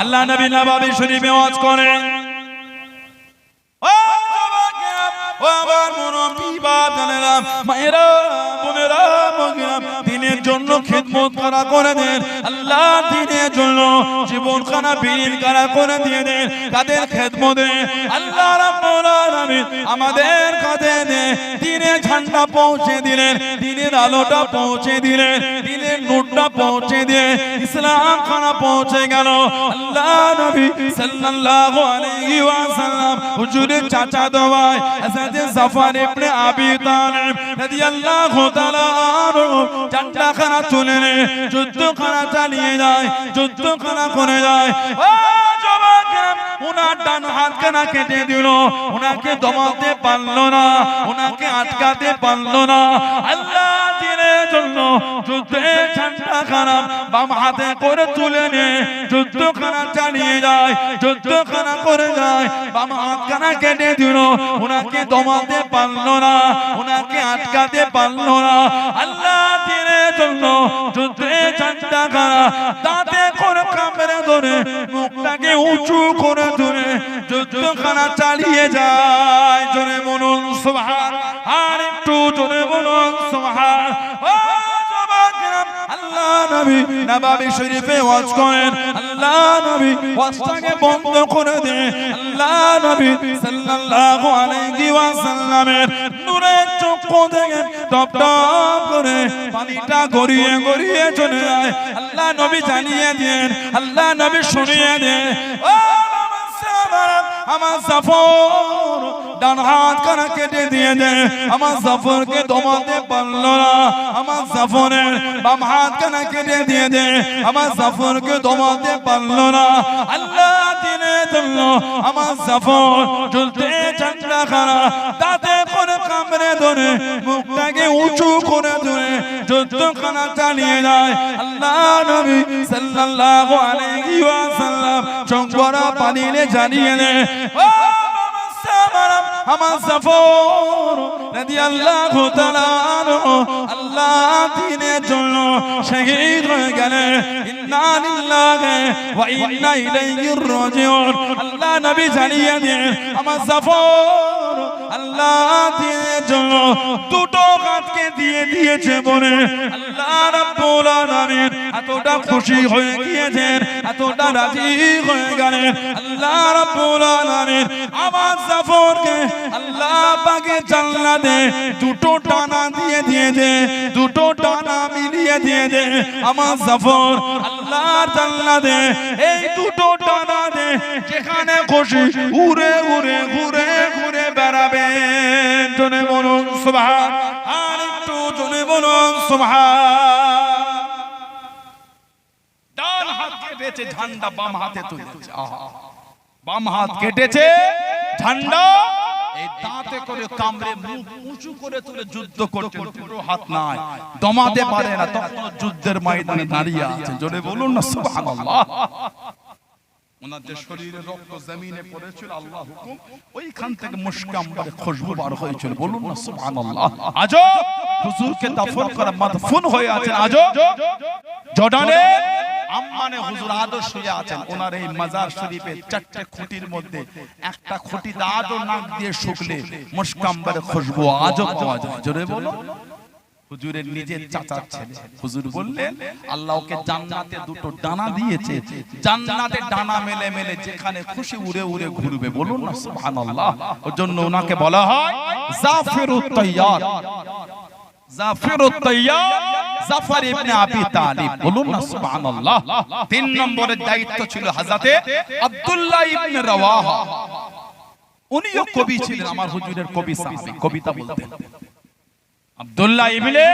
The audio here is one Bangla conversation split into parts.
আল্লাহ নবী নববী শরীফে ওয়াজ করেন। ও আমার মুরব্বি বাবারা মায়েরা বোনেরা দিনের জন্য খিদমত করা করে দেন। আল্লাহ দিনের জন্য জীবন খানা বিলীন করা করে দিয়ে দেন। কাদের খিদমতে আল্লাহ রাব্বুল আলামিন আমাদের কাছে দিনের ঝান্ডা পৌঁছে দিলেন, দিনের আলোটা পৌঁছে দিলেন, দিনের নূরটা পৌঁছে দিয়ে ইসলাম খানা পৌঁছে গেল। আল্লাহ নবী সাল্লাল্লাহু আলাইহি ওয়াসাল্লাম হুজুরের চাচা দোয়াই হযরত জাফর ইবনে আবি তালিব রাদিয়াল্লাহু তাআলা আনহু ঝান্ডা খানা তুলে নিয়ে যুদ্ধ খানা চালিয়ে যায়, যুদ্ধ খানা করে যায়। ও যুবকেরা উনার ডান হাত খানা কেটে দিল, উনাকে দমাতে পারলো না, উনাকে আটকাতে পারলো না। আল্লাহ দিনের জন্য যুদ্ধের ঝান্ডা খানা বাম হাতে করে তুলে নিয়ে যুদ্ধ খানা চালিয়ে যায়, যুদ্ধ খানা করে যায়। বাম হাত খানা কেটে দিল, উনাকে দমাতে পারলো না, উনাকে আটকাতে পারলো না। আল্লাহ দিনের জন্য যুদ্ধের ঝান্ডা খানা দাঁতে করে কামড়ে ধরে মুখটাকে উঁচু করে ধরে যুদ্ধ খানা চালিয়ে যায়। জোরে বলুন সুবহান, আর একটু জোরে বলুন সুবহান। আল্লাহ নবী নববী শরীফে ওয়াজ করেন। আল্লাহ নবী ওয়াজটাকে বন্ধ করে দেন। আল্লাহ নবী সাল্লাল্লাহু আলাইহি ওয়াসাল্লামের নূরের চক্ষু থেকে টপ টপ করে পানিটা গড়িয়ে গড়িয়ে চলে যায়। আল্লাহ নবী জানিয়ে দেন, আল্লাহ নবী শুনিয়ে দেন। ও আমার জাফর ডান হাত খানা কেটে দিয়ে দেয়, আমার জাফরকে দমাতে পারলো না। আমার জাফরের বাম হাত খানা কেটে দিয়ে দেয়, আমার জাফরকে দমাতে পারলো না। আল্লাহ দিনের জন্য আমার জাফর ঝুলতে ঝান্ডা খানা দাঁতে করে কামড়ে ধরে মুখটাকে উঁচু করে ধরে যুদ্ধ খানা চালিয়ে যায়। আল্লাহ নবী সাল্লাল্লাহু আলাইহি ওয়াসাল্লাম চোখ ভরা পানি নিয়ে জানিয়ে দেয়, আমার জাফর রাদিয়াল্লাহু তাআলা আনহু আল্লাহ দ্বীনের জন্য শহীদ হয়ে গেলেন। ইন্না লিল্লাহি ওয়া ইন্না ইলাইহি রাজিউন। আল্লাহ নবী জানিয়ে দেন, আমার জাফর আল্লাহ দ্বীনের জন্য দুটো হাতকে দিয়ে দিয়েছে বলে আল্লাহ রাব্বুল আলামিন এতটা খুশি হয়ে গিয়েছেন, এতটা রাজি হয়ে গেলেন। আল্লাহ রাব্বুল আলামিন আমার জাফরকে আল্লাহ পাকে জান্নাতে দুটো ডানা দিয়ে দিয়েছে, দুটো ডানা মিলিয়ে দিয়েছে। আমার জাফর আল্লাহর জান্নাতে এই দুটো ডানা দে যেখানে খুশি উড়ে উড়ে ঘুরে ঘুরে বেড়াবে। জোরে বলুন সুবহান, আর একটু জোরে বলুন সুবহান। ডান হাত কেটেছে, ঝান্ডা বাম হাতে তুলেছে। বাম হাত কেটেছে, ঝান্ডা এই দাঁতে করে কামড়ে মুখ উঁচু করে তুলে যুদ্ধ করতে, পুরো হাত নাই, দমাতে পারে না, তখন যুদ্ধের ময়দানে দাঁড়িয়ে আছে। জোরে বলুন না সুবহানাল্লাহ। ওনাদের শরীরে রক্ত জমিনে পড়েছিল, আল্লাহ হুকুম ওইখান থেকে মুশক আম্বরে খুশবু বার হয়েছিল। বলুন না সুবহানাল্লাহ। আজও হুজুরকে দাফন করা মাদফুন হয়ে আছেন, আজও জর্ডানে আম্মানে হুজুর আদর শুয়ে আছেন। ওনার এই মাজার শরীফে চারটে খুঁটির মধ্যে একটা খুঁটিতে আদর নাক দিয়ে শুকলে মুশক আম্বরে খুশবু আজও পাওয়া যায়। জোরে বলুন। হুজুরের নিজের চাচার ছেলে হুজুর বললেন, আল্লাহ ওকে জান্নাতে দুটো ডানা দিয়েছে, জান্নাতে ডানা মেলে মেলে যেখানে খুশি উড়ে উড়ে ঘুরবে। বলুন না সুবহানাল্লাহ। ওর জন্য ওনাকে বলা হয় জাফিরুত তাইয়ার, জাফিরুত তাইয়ার জাফর ইবনে আবি তালিব। বলুন না সুবহানাল্লাহ। 3 নম্বরের দায়িত্ব ছিল হযরতে আব্দুল্লাহ ইবনে রাওয়াহা। উনিও কবি ছিলেন, আমার হুজুরের কবি সাহাবী, কবিতা বলতেন। আব্দুল্লাহ ইবনে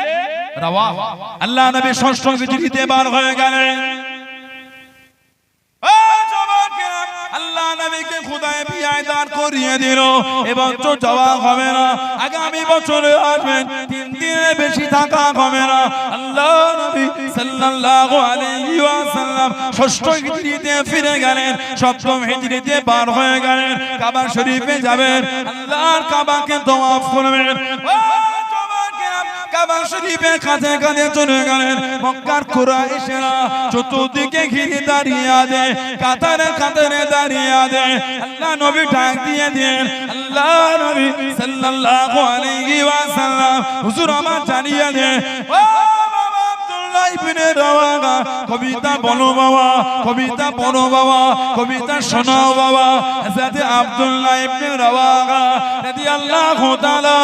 রাওয়াহা আল্লাহ নবী ষষ্ঠ হিজরিতে বার হয়ে গেলেন। আল্লাহ নবীকে খুদায়ে বিয়ায় দাঁড় করিয়ে দিল। এবং তো যাওয়া হবে না, আগামী বছরে আসবেন, 3 দিনের বেশি থাকা হবে না। আল্লাহ নবী সাল্লাল্লাহু আলাইহি ওয়াসাল্লাম ষষ্ঠ হিজরিতে ফিরে গেলেন, সপ্তম হিজরিতে বার হয়ে গেলেন। কাবা শরীফে যাবেন, আল্লাহর কাবাকে তওয়াফ করবেন। কাবা শরীফের কাছে কাছে চলে গেলেন। মক্কার কুরাইশরা চতুর্দিকে ঘিরে দাঁড়িয়ে আছে, কাতারে কাতারে দাঁড়িয়ে আছে। আল্লাহ নবী ডাক দিয়ে দেন, আল্লাহ নবী সাল্লাল্লাহু আলাইহি ওয়াসাল্লাম হুজুর আমার জানিয়ে দেন, ও বাবা আব্দুল্লাহ ইবনে রাওয়াহা, কবিতা বলো বাবা, কবিতা পড়ো বাবা, কবিতা শোনাও বাবা। হযরত আব্দুল্লাহ ইবনে রাওয়াহা রাদিয়াল্লাহু তাআলা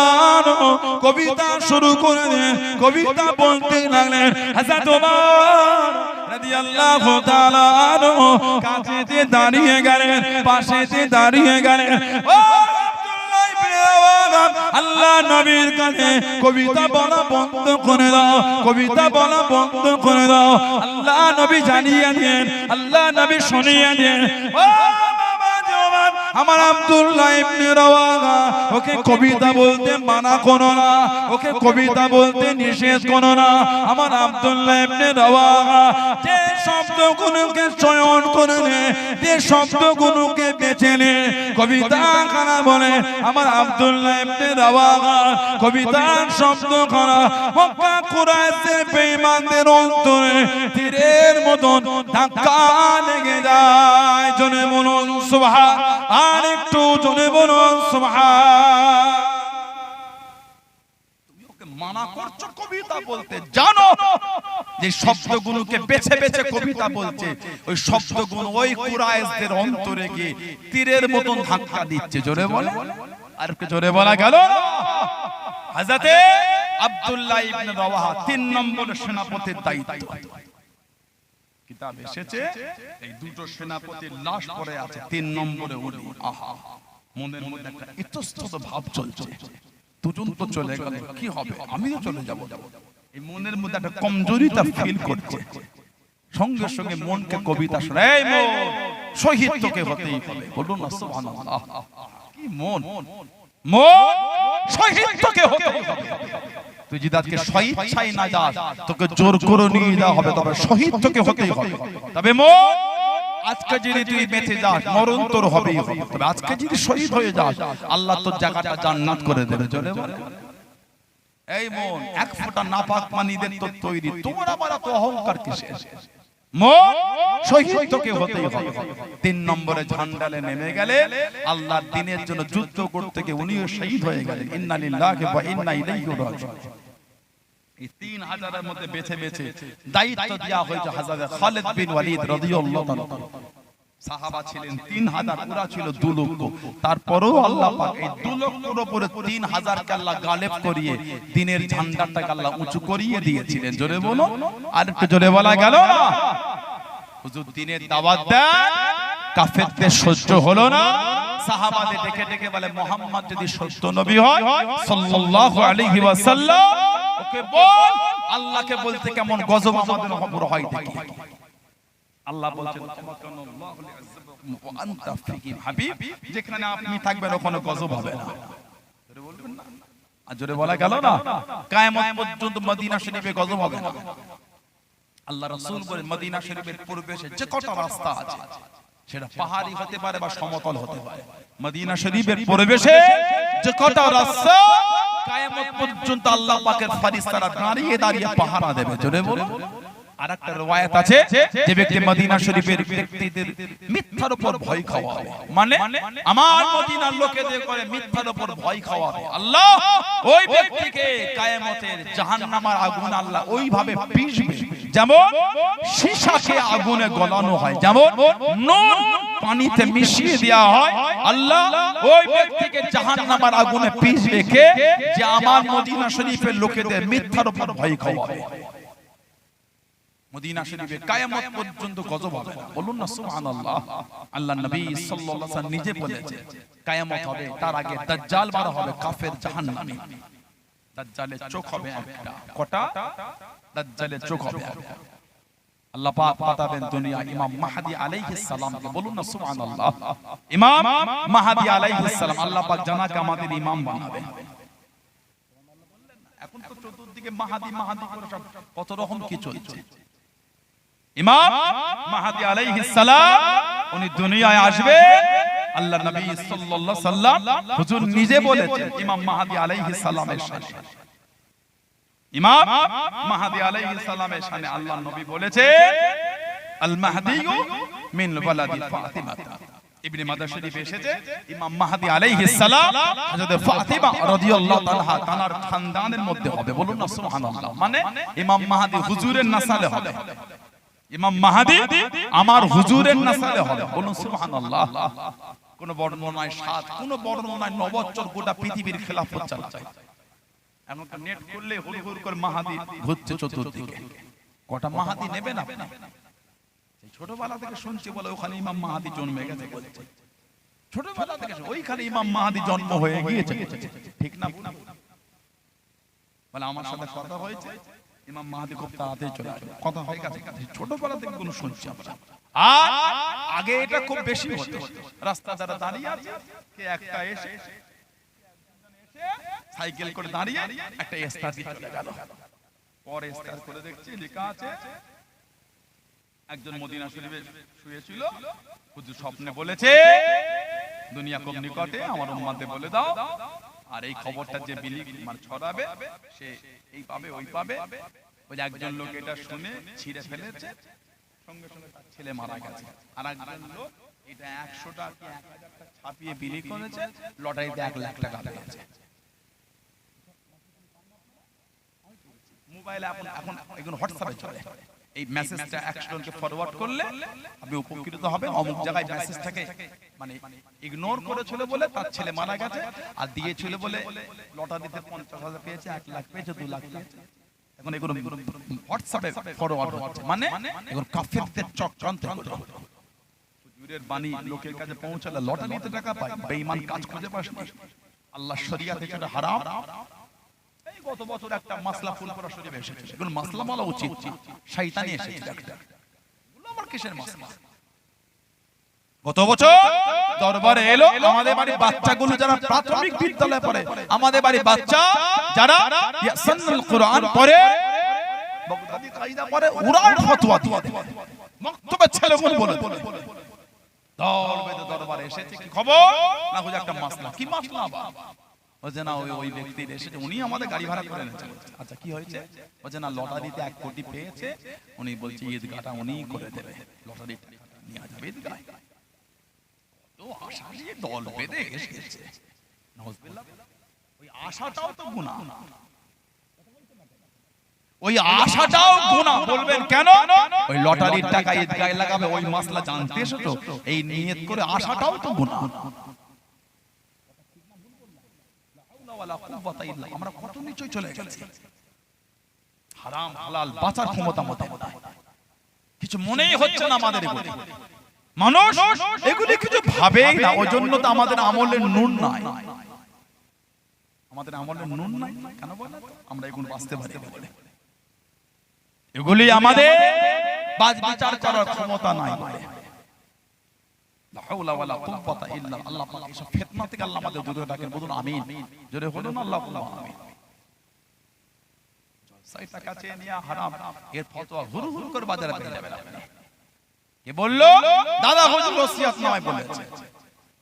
কবিতা শুরু করে দেন, কবিতা বলতে লাগলেন। হযরত ওমর রাদিয়াল্লাহু তাআলা কাছেতে দাঁড়িয়ে গেলেন, পাশেতে দাঁড়িয়ে গেলেন। ও আব্দুল্লাহ ইবনে রাওয়াহা, আল্লাহ নবীর কাছে কবিতা বলা বন্ধ করে দাও, কবিতা বলা বন্ধ করে দাও। আল্লাহ নবী জানিয়ে দেন, আল্লাহ নবী শুনিয়ে দেন, ও আমার আব্দুল্লাহ ইবনে রাওয়াহা, ওকে কবিতা বলতে মানা করো না, ওকে কবিতা বলতে নিষেধ করো না। আমার আব্দুল্লাহ ইবনে রাওয়াহা যে শব্দগুলোকে চয়ন করে নে, যে শব্দগুলোকে বেছে নে, কবিতা খানা বলে। আমার আব্দুল্লাহ ইবনে রাওয়াহা কবিতার শব্দ খানা মক্কা কুরাইশের বেঈমানদের অন্তরে তীরের মতন ধাক্কা লেগে যায়। জনে বলুন সুবহান, আর একটু জনে বলুন সুবহান। তুমি ওকে মানা করছো কবিতা বলতে, জানো যে শব্দগুলোকে বেছে বেছে কবিতা বলছে, ওই শব্দগুলো ওই কুরাইশদের অন্তরে গিয়ে তীরের মতন ধাক্কা দিচ্ছে। জোরে বলে, আর একটু জোরে বলা গেল। হযরতে আব্দুল্লাহ ইবনে রাওয়াহা 3 নম্বর সেনাপতির দায়িত্ব। কিতাব এসেছে এই দুটো সেনাপতির লাশ পড়ে আছে 3 নম্বরে উনি। আহা, মনের মধ্যে একটা ইতস্তত ভাব চলছে, দুজন তো চলে গেল, কি হবে, আমিও চলে যাব। এই মনের মধ্যে একটা কমজোরিতা ফিল করছে। সঙ্গে সঙ্গে মনকে কবিতা শোনায়, এই মন, শহীদ তোকে হতেই হবে। বলুন না সুবহানাল্লাহ। কি মন, মন শহীদ তোকে হতেই হবে। তুই যদি আজকে শহীদ চাই না যাস, তোকে জোর করে নিয়ে যাওয়া হবে, তবে শহীদ তোকে হতেই হবে। তবে মন, আজকে যদি তুই বেঁচে যাস, মরণ তোর হবেই হবে। তবে আজকে যদি শহীদ হয়ে যাস, আল্লাহ তোর জায়গাটা জান্নাত করে দেবে। জোরে বলে, এই মন, এক ফোঁটা নাপাক পানিদের তোর তৈরি, তোমার আবার এত অহংকার কিসের? মন, শহীদ তোকে হতেই হবে। 3 নম্বরে ঝান্ডালে নেমে গেলে আল্লাহর দ্বীনের জন্য যুদ্ধ করতে গিয়ে উনিও শহীদ হয়ে গেলেন। ইন্না লিল্লাহি ওয়া ইন্না ইলাইহি রাজিউন। এই 3000 এর মধ্যে বেছে বেছে দায়িত্ব দেয়া হয়েছে হযরত খালিদ বিন ওয়ালিদ রাদিয়াল্লাহু তাআলা। সাহাবা ছিলেন 3000, ওরা ছিল 2 লক্ষ। তারপরেও আল্লাহ পাক এই 2 লক্ষের উপরে 3000 কে আল্লাহ গালেব করিয়ে দ্বীনের ঝান্ডাটাকে আল্লাহ উঁচু করিয়ে দিয়েছিলেন। জোরে বলো, আর একটু জোরে বলা গেল না? হুজুর দ্বীনের দাওয়াত দেন, কাফেরদের সহ্য হলো না। সাহাবাদের ডেকে ডেকে বলে, মুহাম্মদ যদি সত্য নবী হয় সাল্লাল্লাহু আলাইহি ওয়াসাল্লাম, ওকে বল আল্লাহকে বলতে কেমন গজব আমাদের উপর হয় দেখি। আল্লাহ বলছেন, যেখানে আপনি থাকবেন ওখানে গজব হবে না। বলবেন না, আর জোরে বলা গেল না? কিয়ামত পর্যন্ত মদিনা শরীফে গজব হবে না। আল্লাহ রাসূল বলেন, মদিনা শরীফের পূর্বে যে কটা রাস্তা আছে, সেটা পাহাড়ি হতে পারে বা সমতল হতে পারে। মদিনা শরীফের পরিবেশে যে কটা রাস্তা, কিয়ামত পর্যন্ত আল্লাহ পাকের ফেরেশতারা দাঁড়িয়ে দাঁড়িয়ে পাহারা দেবে। জোরে বলো। আরেকটা রওয়ায়াত আছে, যে ব্যক্তি মদিনা শরীফের ব্যক্তিদের মিথ্যার উপর ভয় খাওয়াবে, মানে আমার মদিনার লোকেদের করে মিথ্যার উপর ভয় খাওয়াবে, আল্লাহ ওই ব্যক্তিকে কিয়ামতের জাহান্নামের আগুন আল্লাহ ওইভাবে পিষবে যেমন সীসাকে আগুনে গলানো হয়, যেমন নুন পানিতে মিশিয়ে দেওয়া হয়। আল্লাহ ওই ব্যক্তিকে জাহান্নামের আগুনে পিষবে কে? যে আমার মদিনা শরীফের লোকেদের মিথ্যার উপর ভয় খাওয়াবে। মদিনা শরীফে কিয়ামত পর্যন্ত গজব হবে। বলুন না সুবহানাল্লাহ। আল্লাহর নবী সাল্লাল্লাহু আলাইহি ওয়াসাল্লাম নিজে বলেছেন, কিয়ামত হবে, তার আগে দাজ্জাল বার হবে, কাফের জাহান্নামী। দাজ্জালের চোখ হবে একটা, কটা? দাজ্জালের চোখ হবে একটা। আল্লাহ পাক পাঠাবেন দুনিয়া ইমাম মাহদী আলাইহিস সালামকে। বলুন না সুবহানাল্লাহ। ইমাম মাহদী আলাইহিস সালাম, আল্লাহ পাক জানাকে আমাদের ইমাম বানাবেন। এখন তো চতুর্দিকে মাহদী মাহদী করে সব কত রকম কি চলছে। ইমাম মাহদী আলাইহিস সালাম উনি দুনিয়ায় আসবে। আল্লাহর নবী সাল্লাল্লাহু আলাইহি সাল্লাম হুজুর নিজে বলেছেন ইমাম মাহদী আলাইহিস সালামের সাথে, ইমাম মাহদী আলাইহিস সালামের শানে আল্লাহর নবী বলেছে আল মাহদিয়ু মিন ওয়ালাদি ফাতিমা। ইবনে মাজাহ শরীফে এসেছে ইমাম মাহদী আলাইহিস সালাম হযরত ফাতিমা রাদিয়াল্লাহু তাআলা তার খানদানের মধ্যে হবে। বলুন না সুবহানাল্লাহ। মানে ইমাম মাহদী হুজুরের নাসালে হবে। ইমাম মাহদী আমার হুজুরের নাসালে হবে। বলুন সুবহানাল্লাহ। কোন বর্ণনায় 7, কোন বর্ণনায় 9 বছর গোটা পৃথিবীর খেলাফত চালাচ্ছে। এখন নেট করলে হুড় করে মাহদী ঘুরছে চতুর্দিকে। কটা মাহদী নেবেন আপনি? ছোটবেলা থেকে শুনছি বলে ওখানে ইমাম মাহদী জন্মে গেছে বলছে। ছোটবেলা থেকে ওইখানে ইমাম মাহদী জন্ম হয়ে গিয়েছে, ঠিক না? বলে আমার সাথে কথা হয়েছে, ইমাম মাহদী খুব তাড়াতাড়ি চলে আসবে, কথা হয়ে গেছে। ছোটবেলা থেকে কোনো শুনছি আমরা। আর আগে এটা খুব বেশি হতো, রাস্তা দ্বারা দাঁড়িয়ে আছে, কে একটা এসে সাইকেল করে দাঁড়িয়ে একটা ইস্তার দিয়ে চলে গেল। পরে ইস্তার করে দেখছি লেখা আছে একজন মদিনা শরীফে শুয়েছিল, হুজুর স্বপ্নে বলেছে দুনিয়া খুব নিকটে, আমার উম্মতে বলে দাও। আর এই খবরটা যে বিলি মানে ছড়াবে সে এই পাবে ওই পাবে। ওই একজন লোক এটা শুনে ছিঁড়ে ফেলেছে, সঙ্গে সঙ্গে তার ছেলে মারা গেছে। আর একজন লোক এটা 100 টাকা কি 1000 টাকা ছাপিয়ে বিলি করেছে, লটারিতে 1 লাখ টাকা পেয়েছে। মোবাইলে এখন এখন হোয়াটসঅ্যাপে চলে, এই মেসেজটা 100 জনকে ফরওয়ার্ড করলে আপনি উপকৃত হবেন। অমুক জায়গায় মেসেজটাকে মানে ইগনোর করেছিল বলে তার ছেলে মারা গেছে, আর দিয়েছিল বলে লটারিতে 50,000 পেয়েছে, 1 লাখ পেয়েছে, 2 লাখ পেয়েছে। এখন এগুলো হোয়াটসঅ্যাপে ফরওয়ার্ড হচ্ছে, মানে এখন কাফেরদের চক্রান্ত হলো। হুজুরের বাণী লোকের কাছে পৌঁছালে লটারিতে টাকা পায়, বেঈমান কাজ খুঁজে পাস না। আল্লাহ শরিয়াতে এটা হারাম। এই গত বছর একটা মাসলা ফুলপুরা শরীফে এসেছে, এগুলো মাসলা বলা উচিত, শয়তানি এসেছে একটা। এগুলো আমার কিসের মাসলা? গত বছর দরবারে এলো আমাদের বাড়ির বাচ্চাগুলো যারা প্রাথমিক বিদ্যালয়ে পড়ে, আমাদের বাড়ির বাচ্চা যারা ইয়াসানুল কুরআন পড়ে, বগদাদি কায়দা পড়ে, ওরাও ফতোয়া দিয়ে মক্তবে ছেলেগুলো বলে দরবারে এসেছে। কি খবর? না হুজুর একটা মাসলা। কি মাসলা? বলছে না ওই ব্যক্তি এসেছে, উনি আমাদের গাড়ি ভাড়া করে এনেছে। আচ্ছা কি হয়েছে? বলছে না লটারিতে 1 কোটি পেয়েছে, উনি বলছে ঈদগাহটা উনিই করে দেবে, লটারি নিয়ে যাবে ঈদগাহ। তো আশা নিয়ে দল বেঁধে এসেছে। নাউজুবিল্লাহ। ওই আশাটাও তো গুনাহ, ওই আশাটাও গুনাহ। বলবেন কেন? ওই লটারির টাকা ঈদগাহে লাগাবে, ওই মাসলা জানতে এসেছো, এই নিয়ত করে আশাটাও তো গুনাহ। আমরা কত নিচে চলে গেছি। হারাম হালাল বাঁচার ক্ষমতা আমাদের কিছু মনেই হচ্ছে না আমাদের। মানুষ এগুলি কিছু ভাবেই না, ওই জন্য তো আমাদের আমলের নুন নাই। আমাদের আমলের নুন নাই কেন বলে? আমরা এগুলো বাঁচতে পারি বলে। এগুলি আমাদের বিচার করার ক্ষমতা নাই বলে। লা হাওলা ওয়ালা কুওয়াতা ইল্লা আল্লাহ পাক এসব ফিতনা থেকে আল্লাহ আমাদের দূরে রাখেন। বলুন আমিন। জোরে বলুন আল্লাহুম্মা আমিন। জলসায় টাকা চেয়ে নেওয়া হারাম, এর ফতোয়া হুরু হুরু করে বাজারে পেয়ে যাবে। কে বলল? দাদা হুজুর ওসিয়ত নয় বলেছে।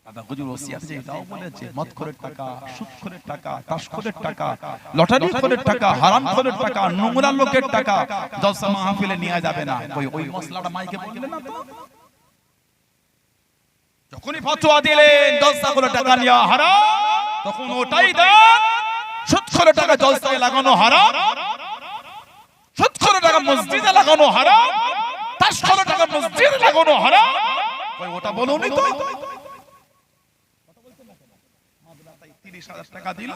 দাদা হুজুর ওসিয়ত যে এটাও বলেছে মদখোরের টাকা, সুদখোরের টাকা, তাসখোরের টাকা, লটারিখোরের টাকা, হারামখোরের টাকা, নোংরা লোকের টাকা জলসা মাহফিলে নিয়ে যাবে না। ওই মশলাটা মাইকে বললেন না তো? যখনই ফতোয়া দিলেন জলসাগুলো টাকা নেওয়া হারাম, তখন ওটাই দেন। সুদখোরের টাকা জলসায় লাগানো হারাম, সুদখোরের টাকা মসজিদে লাগানো হারাম, তাসখোরের টাকা মসজিদে লাগানো হারাম। কই ওটা বলুনই তো। মাদ্রাসায় 30,000 টাকা দিল,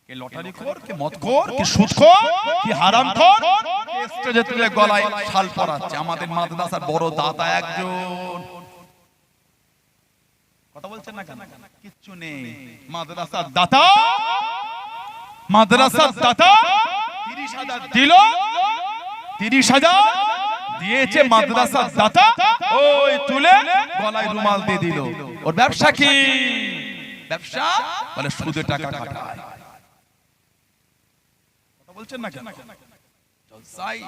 কে লটারিখোর, কে মদখোর, কে সুদখোর, কে হারামখোর, স্টেজে তুলে গলায় শাল পরাচ্ছে। আমাদের মাদ্রাসার বড় দাদা একজন। কথা বলছেন না কেন? কিচ্ছু নেই। মাদ্রাসার দাতা 30,000 দিল, 30,000 দিয়েছে মাদ্রাসার দাতা, ওই তুলে গলায় রুমাল দিয়ে দিল। ওর ব্যবসা কি? ব্যবসা বলে সুদে টাকা কাটায়। কথা বলছেন না কেন? জলসাই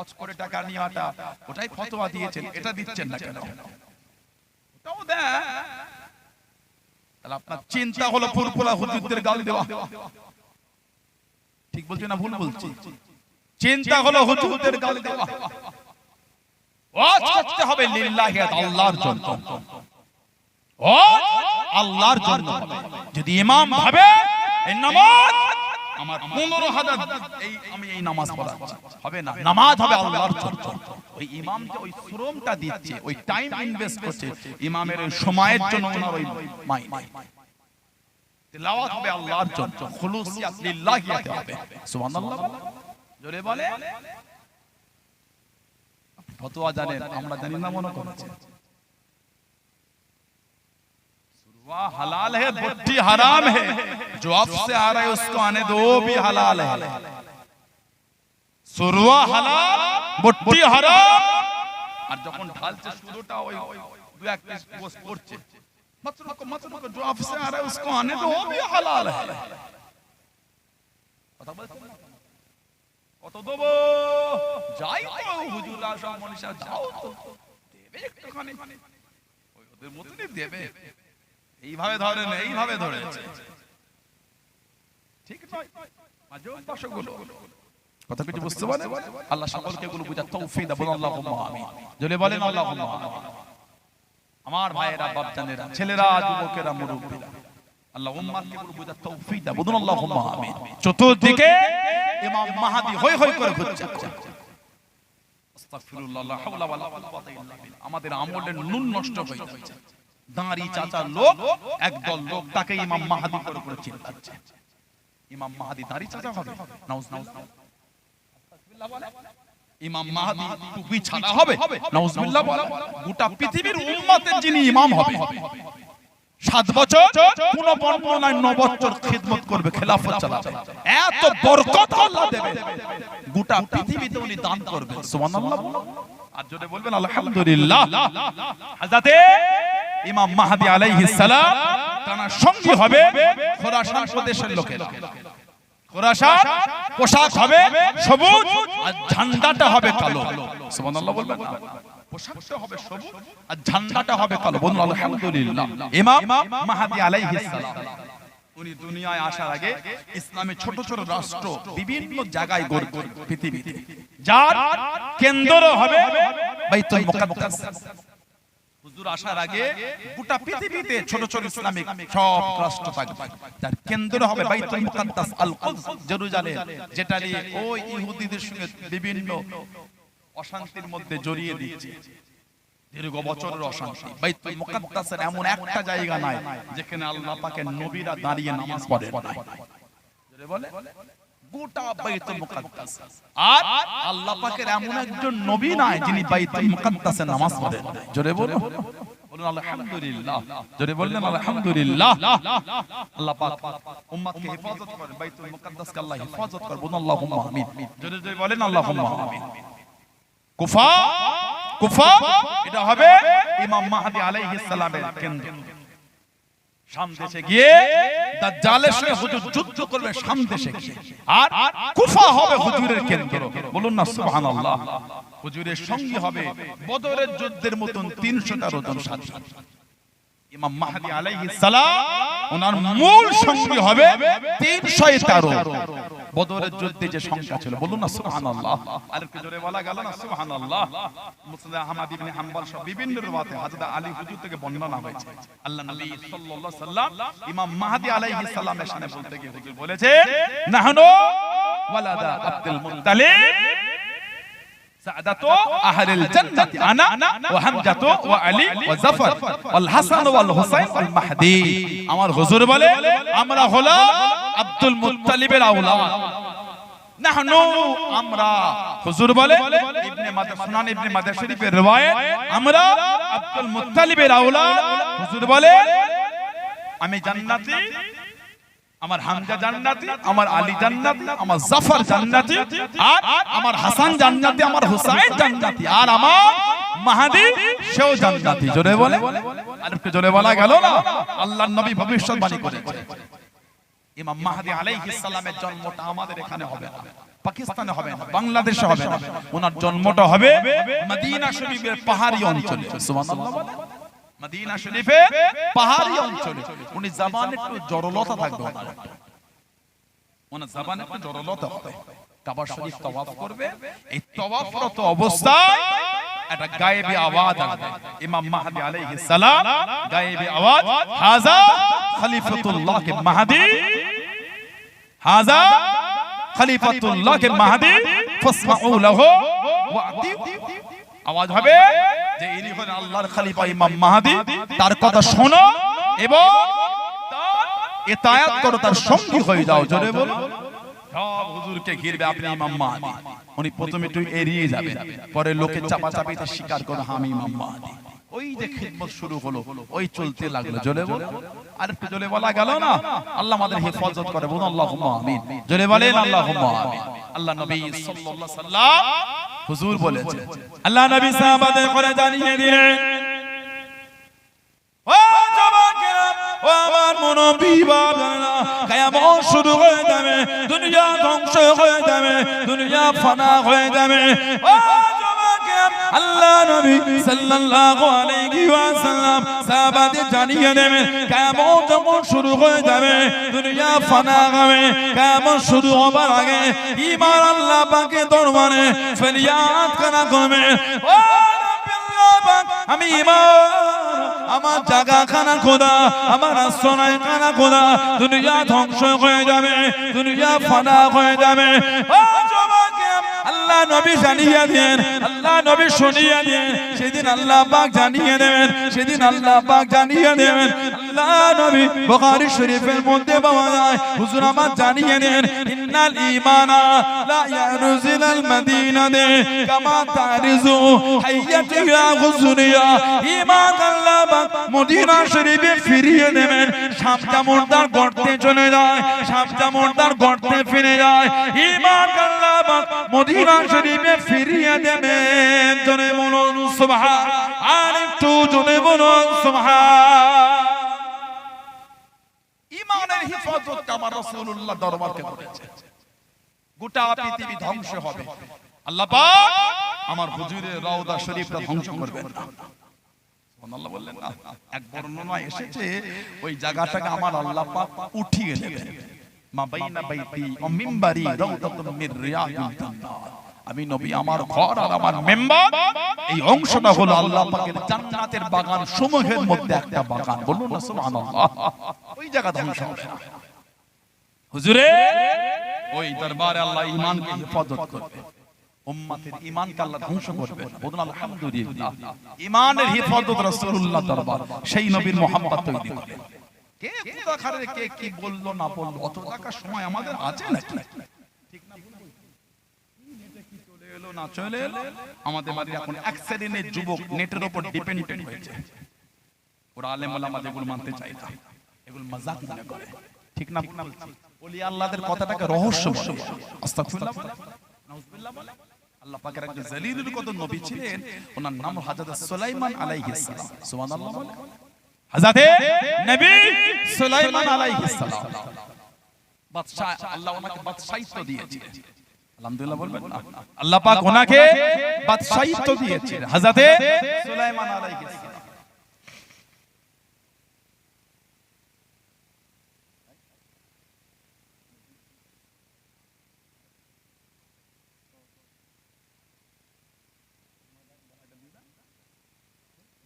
অজ করে টাকা নেওয়াটা, ওটাই ফতোয়া দিয়েছেন, এটা দিচ্ছেন না কেন? ওটাও দেন। আপনার চিন্তা হলো ফুরফুরা হুজুরদের গাল দেওয়া, ঠিক বলছি না ভুল বলছি? চিন্তা হলো হুজুরদের গালি দেওয়া। ওয়াজ করতে হবে লিল্লাহি, আল্লাহর জন্য। ওয়াজ আল্লাহর জন্য। যদি ইমাম ভাবে এই নামাজ আমার 15,000 আমি এই নামাজ পড়াচ্ছি, হবে না। নামাজ হবে আল্লাহর জন্য। ওই ইমাম যে ওই শ্রমটা দিচ্ছে, ওই টাইম ইনভেস্ট করছে, ইমামের ওই সময়ের জন্য ওনার ওই মাইনে। তিলাওয়াত হবে আল্লাহর জন্য, খুলুসিয়াত লিল্লাহি হবে। সুবহানাল্লাহ জোরে বলে। ফতোয়া জানেন, আমরা জানি না মনে করছে। सुरवा हलाल है, बुट्टी हराम है, जो अब से आ रहा है उसको आने दो, वो भी हलाल है। सुरवा हलाल, बुट्टी हराम। আর যখন ঢালছে শুরুটা ওই দু এক পিস গোস পড়ছে, মাত্র जो अब से आ रहा है उसको आने दो, वो भी हलाल है। কথা বলছেন না? কত দেবো? যাই তো হুজুর আশা মনীষা, যাও তো দেবে একটুখানি, ওই ওদের মতনই দেবে। এইভাবে ধরে না, এইভাবে ধরেছে, ঠিক নয়। মাঝে অভ্যাসগুলো কথা কিছু বুঝতে পারে। আল্লাহ সকলকে এগুলো বুঝার তৌফিক দান। বলুন আল্লাহুম্মা আমিন। জোরে বলেন আল্লাহুম্মা আমিন। আমার ভাইয়েরা, বাপজানেরা, ছেলেরা, যুবকেরা, মুরব্বিরা, আল্লাহ উম্মাহকে এগুলো বুঝার তৌফিক দান। বলুন আল্লাহুম্মা আমিন। চতুর্দিকে ইমাম মাহদি হই হই করে ঘুরছে। আস্তাগফিরুল্লাহ, লা হাওলা ওয়ালা কুওয়াতা ইল্লা বিল্লাহ। আমাদের আমলের নুন নষ্ট হয়ে যাচ্ছে। দাঁড়ি চাচার লোক, একদল লোক তাকে ইমাম মাহদি করে করে চিল্লাচ্ছে। ইমাম মাহদি দাঁড়ি চাচা হবে? নাউজ নাউজ। আস্তাগফিরুল্লাহ বলে। ইমাম মাহদি টুপি ছাড়া হবে? নাউজুবিল্লাহ বলে। গোটা পৃথিবীর উম্মতের যিনি ইমাম হবে, 7 বছর 9 বছর খিদমত করবে, খেলাফত চালাবে, এত বরকত আল্লাহ দেবে, গোটা পৃথিবীতে উনি দান করবেন। সুবহানাল্লাহ। আর জোরে বলবেন আলহামদুলিল্লাহ। হযরতে ইমাম মাহদি আলাইহিস সালাম তার সঙ্গী হবে খোরাসান প্রদেশের লোকেরা। খোরাসান পোশাক হবে সবুজ আর ঝান্ডাটা হবে কালো। সুবহানাল্লাহ বলবেন না? পোশাকটা হবে সবুজ আর ঝান্ডাটা হবে কালো। বলুন আলহামদুলিল্লাহ। ইমাম মাহদি আলাইহিস সালাম উনি দুনিয়ায় আসার আগে ইসলামের ছোট ছোট রাষ্ট্র বিভিন্ন জায়গায় গড়বে পৃথিবীতে, যার কেন্দ্র হবে বাইতুল মুকাদ্দাস। হুজুর আসার আগে গোটা পৃথিবীতে ছোট ছোট ইসলামিক সব রাষ্ট্র থাকবে, যার কেন্দ্র হবে বাইতুল মুকাদ্দাস, আল কুদস, জেরুজালেম, যেটা নিয়ে ওই ইহুদিদের সঙ্গে বিভিন্ন অশান্তির মধ্যে জড়িয়ে দিচ্ছে, দীর্ঘ বছরের অশান্তি। বাইতুল মুকাদ্দাসের এমন একটা জায়গা নাই যেখানে আল্লাহ পাকের নবীরা দাঁড়িয়ে নামাজ পড়েন না। জোরে বলে। গোটা বাইতুল মুকাদ্দাস। আর আল্লাহ পাকের এমন একজন নবী নাই যিনি বাইতুল মুকাদ্দাসে নামাজ পড়েন না। জোরে বলুন। বলুন আলহামদুলিল্লাহ। জোরে বললেন আলহামদুলিল্লাহ। আল্লাহ পাক উম্মতকে হেফাজত করেন, বাইতুল মুকাদ্দাসকে আল্লাহ হেফাজত করেন। বলুন আল্লাহুম্মা আমিন। জোরে জোরে বলেন আল্লাহুম্মা আমিন। কুফা, কুফা এটা হবে ইমাম মাহদি আলাইহিস সালামের কেন্দ্র। শাম দেশে গিয়ে দাজ্জালের সাথে হুজুর যুদ্ধ করবে শাম দেশে গিয়ে, আর কুফা হবে হুজুরের কেন্দ্র। বলুন না সুবহানাল্লাহ। হুজুরের সঙ্গী হবে বদরের যুদ্ধের মতন 300 জন সাথী। ইমাম মাহদি আলাইহিস সালাম ওনার মূল সঙ্গী হবে 313। বদরের যুদ্ধে যে সংখ্যা ছিল, বলুন না সুবহানাল্লাহ। আর একটু জোরে বলা গেল না সুবহানাল্লাহ। মুসনাদ আহমদ ইবনে হাম্বল সব বিভিন্ন রওয়াতে হযরত আলী হুজুর থেকে বর্ণনা হয়েছে। আল্লাহ নবী সাল্লাল্লাহু আলাইহি সাল্লাম ইমাম মাহদি আলাইহিস সালামের শানে বলতে গিয়ে হুজুর বলেছে, নাহনু ওয়ালাদা আব্দুল মুত্তালিব সাদাতু আহলিল জান্নাতি আনা ওয়া হামজাতু ওয়া আলী ওয়া জাফর ওয়াল হাসান ওয়াল হুসাইন ওয়াল মাহদি। আমার হুজুর বলে আমরা হলাম আব্দুল মুত্তালিবের আওলাদ। নাহনু আমরা, হুজুর বলে ইবনে মাদা সুনান ইবনে মাদা শরীফের riwayat, আমরা আব্দুল মুত্তালিবের আওলাদ। হুজুর বলে আমি জান্নাতি, আমার হামজা জান্নাতি, আমার আলী জান্নাতি, আমার জাফর জান্নাতি, আর আমার হাসান জান্নাতি, আমার হুসাইন জান্নাতি, আর আমার মাহদি সেও জান্নাতি। জোরে বলে। আর একটু জোরে বলা গেল না? আল্লাহর নবী ভবিষ্যৎবাণী করেছে ইমাম মাহদি আলাইহিস সালামের জন্মটা আমাদের এখানে হবে না, পাকিস্তানে হবে না, বাংলাদেশে হবে না, ওনার জন্মটা হবে মদিনা শরীফের পাহাড়ি অঞ্চলে। সুবহানাল্লাহ। মদিনা শরীফের পাহাড়ি অঞ্চলে। উনি জবানে একটু জড়লতা থাকবে, ওনার জবানে একটু জড়লতা হবে। কাবা শরীফ তওয়াফ করবে, এই তওয়াফরত অবস্থায় একটা গায়েবী আওয়াজ আসবে। ইমাম মাহদী আলাইহিস সালাম গায়েবী আওয়াজ, হাযা খলিফাতুল্লাহ কে মাহদী, হাযা খলিফাতুল্লাহ কে মাহদী ফাসমাউ লাহু ওয়া আতিউ। আওয়াজ হবে যে ইনি হলেন আল্লাহর খলিফা ইমাম মাহদী, তার কথা শোনো এবং ইতায়াত করো, তার সঙ্গী হয়ে যাও। জোরে বলো। সব হুজুরকে ঘিরবে, আপনি ইমাম মাহদী। উনি প্রথমে একটু এড়িয়ে যাবেন, পরে লোকে চাপাচাপিতে স্বীকার করে আমি ইমাম মাহদী। ওই যে খিদমত শুরু হলো, ওই চলতে লাগলো। জোরে বলো। আর একটু জোরে বলা গেল না? আল্লাহ আমাদের হেফাজত করে, বলুন আল্লাহুম্মা আমিন। জোরে বলেন আল্লাহুম্মা আমিন। আল্লাহ নবী সাল্লাল্লাহু আলাইহি ওয়াসাল্লাম হুজুর বলেছে, আল্লাহ নবী সাহাবাদের করে জানিয়ে দিলেন, ও জওয়ানেরা, ও আমার মুনব্বী বাবারা, কিয়ামত শুরু হয়ে যাবে, দুনিয়া ধ্বংস হয়ে যাবে, দুনিয়া ফানা হয়ে যাবে। ও জওয়ানেরা, আল্লাহ নবী সাল্লাল্লাহু আলাইহি ওয়াসাল্লাম সাহাবাদের জানিয়ে দেবেন, কিয়ামত যখন শুরু হয়ে যাবে, দুনিয়া ফানা হবে। কিয়ামত শুরু হবার আগে ঈমান আল্লাহ পাকের দরবারে ফরিয়াদ করা করবে, ও আমি ঈমান, আমার জায়গা খানা খোদা, আমার আশ্রয় খানা খোদা, দুনিয়া ধ্বংস হয়ে যাবে, দুনিয়া ফানা হয়ে যাবে। ও জওয়ানকে আল্লাহ নবী জানিয়ে দেন, আল্লাহ নবী শুনিয়ে দেন, সেদিন আল্লাহ পাক জানিয়ে দেবেন, সেদিন আল্লাহ পাক জানিয়ে দেবেন। আল্লাহ নবী বুখারী শরীফের মধ্যে পাওয়া যায়, হুজুর আমার জানিয়ে দেন, ইন্নাল ঈমানা লা ইয়ারুজিলাল মাদিনাতে কামা তারিজু হাইয়াতিহা গুজরিয়া। ঈমান আল্লাহ পাক মদিনা শরীফে ফিরিয়ে দেবেন, সাপটা মুর্দার গর্তে চলে যায়, সাপটা মুর্দার গর্তে ফিরে যায়। ঈমান আল্লাহ পাক মদিনা শরীফে ফিরিয়ে দেবেন। জোরে বলুন সুবহান, আর একটু জোরে বলুন সুবহান। ঈমানের হিফাজত আমার রাসূলুল্লাহ দরবারকে করেছে। গোটা পৃথিবী ধ্বংস হবে, আল্লাহ পাক আমার হুজুরের রওজা শরীফটা ধ্বংস করবেন না। সুবহানাল্লাহ বললেন না? এক বর্ণনা এসেছে, ওই জায়গাটাকে আমার আল্লাহ পাক উঠিয়ে নেবেন। মা বাইনা বাইতি ওয়া মিম্বারি রাউদাতুম মির রিয়াদিল জান্নাত। আমি নবী, আমার ঘর আর আমার মেম্বার, এই অংশটা হলো আল্লাহ পাকের জান্নাতের বাগান সমূহের মধ্যে একটা বাগান। বলুন না সুবহানাল্লাহ। ওই জায়গা ধ্বংস হবে না। হুজুরে ওই দরবারে আল্লাহ ঈমানকে হেফাজত করবে, উম্মতের ঈমানকে আল্লাহ ধ্বংস করবে। বলুন আলহামদুলিল্লাহ। ঈমানের হেফাজত রাসূলুল্লাহ দরবার, সেই নবীর মহব্বত তৈরি করে। কে খোদা খারে কে কি বললো না বললো, অত টাকা সময় আমাদের আছে নাকি? ঠিক না? না চলে এলো আমাদের বাড়ির এখন এক শ্রেণীর যুবক নেটের উপর ডিপেন্ডেন্ট হয়েছে। ওরা আলেম ওলামা যেগুলো মানতে চায় না, এগুলো মজাক মনে করে। ঠিক না? ওলি আল্লাহদের কথাটাকে রহস্য বলে। আস্তাগফিরুল্লাহ, নাউজুবিল্লাহ বলে। আল্লাহ পাকের একজন জলিলুল কদর নবী ছিলেন, ওনার নাম হযরত সুলাইমান আলাইহিস সালাম। সুবহানাল্লাহ বলে। হযরত নবী সুলাইমান আলাইহিস সালাম বাদশা, আল্লাহ ওনাকে বাদশাহিত্ব দিয়েছে। আলহামদুলিল্লাহ বলবেন না? আল্লাহ পাক ওনাকে বাদশাহিত্ব দিয়েছেন, হযরত সুলাইমান আলাইহিস সালাম।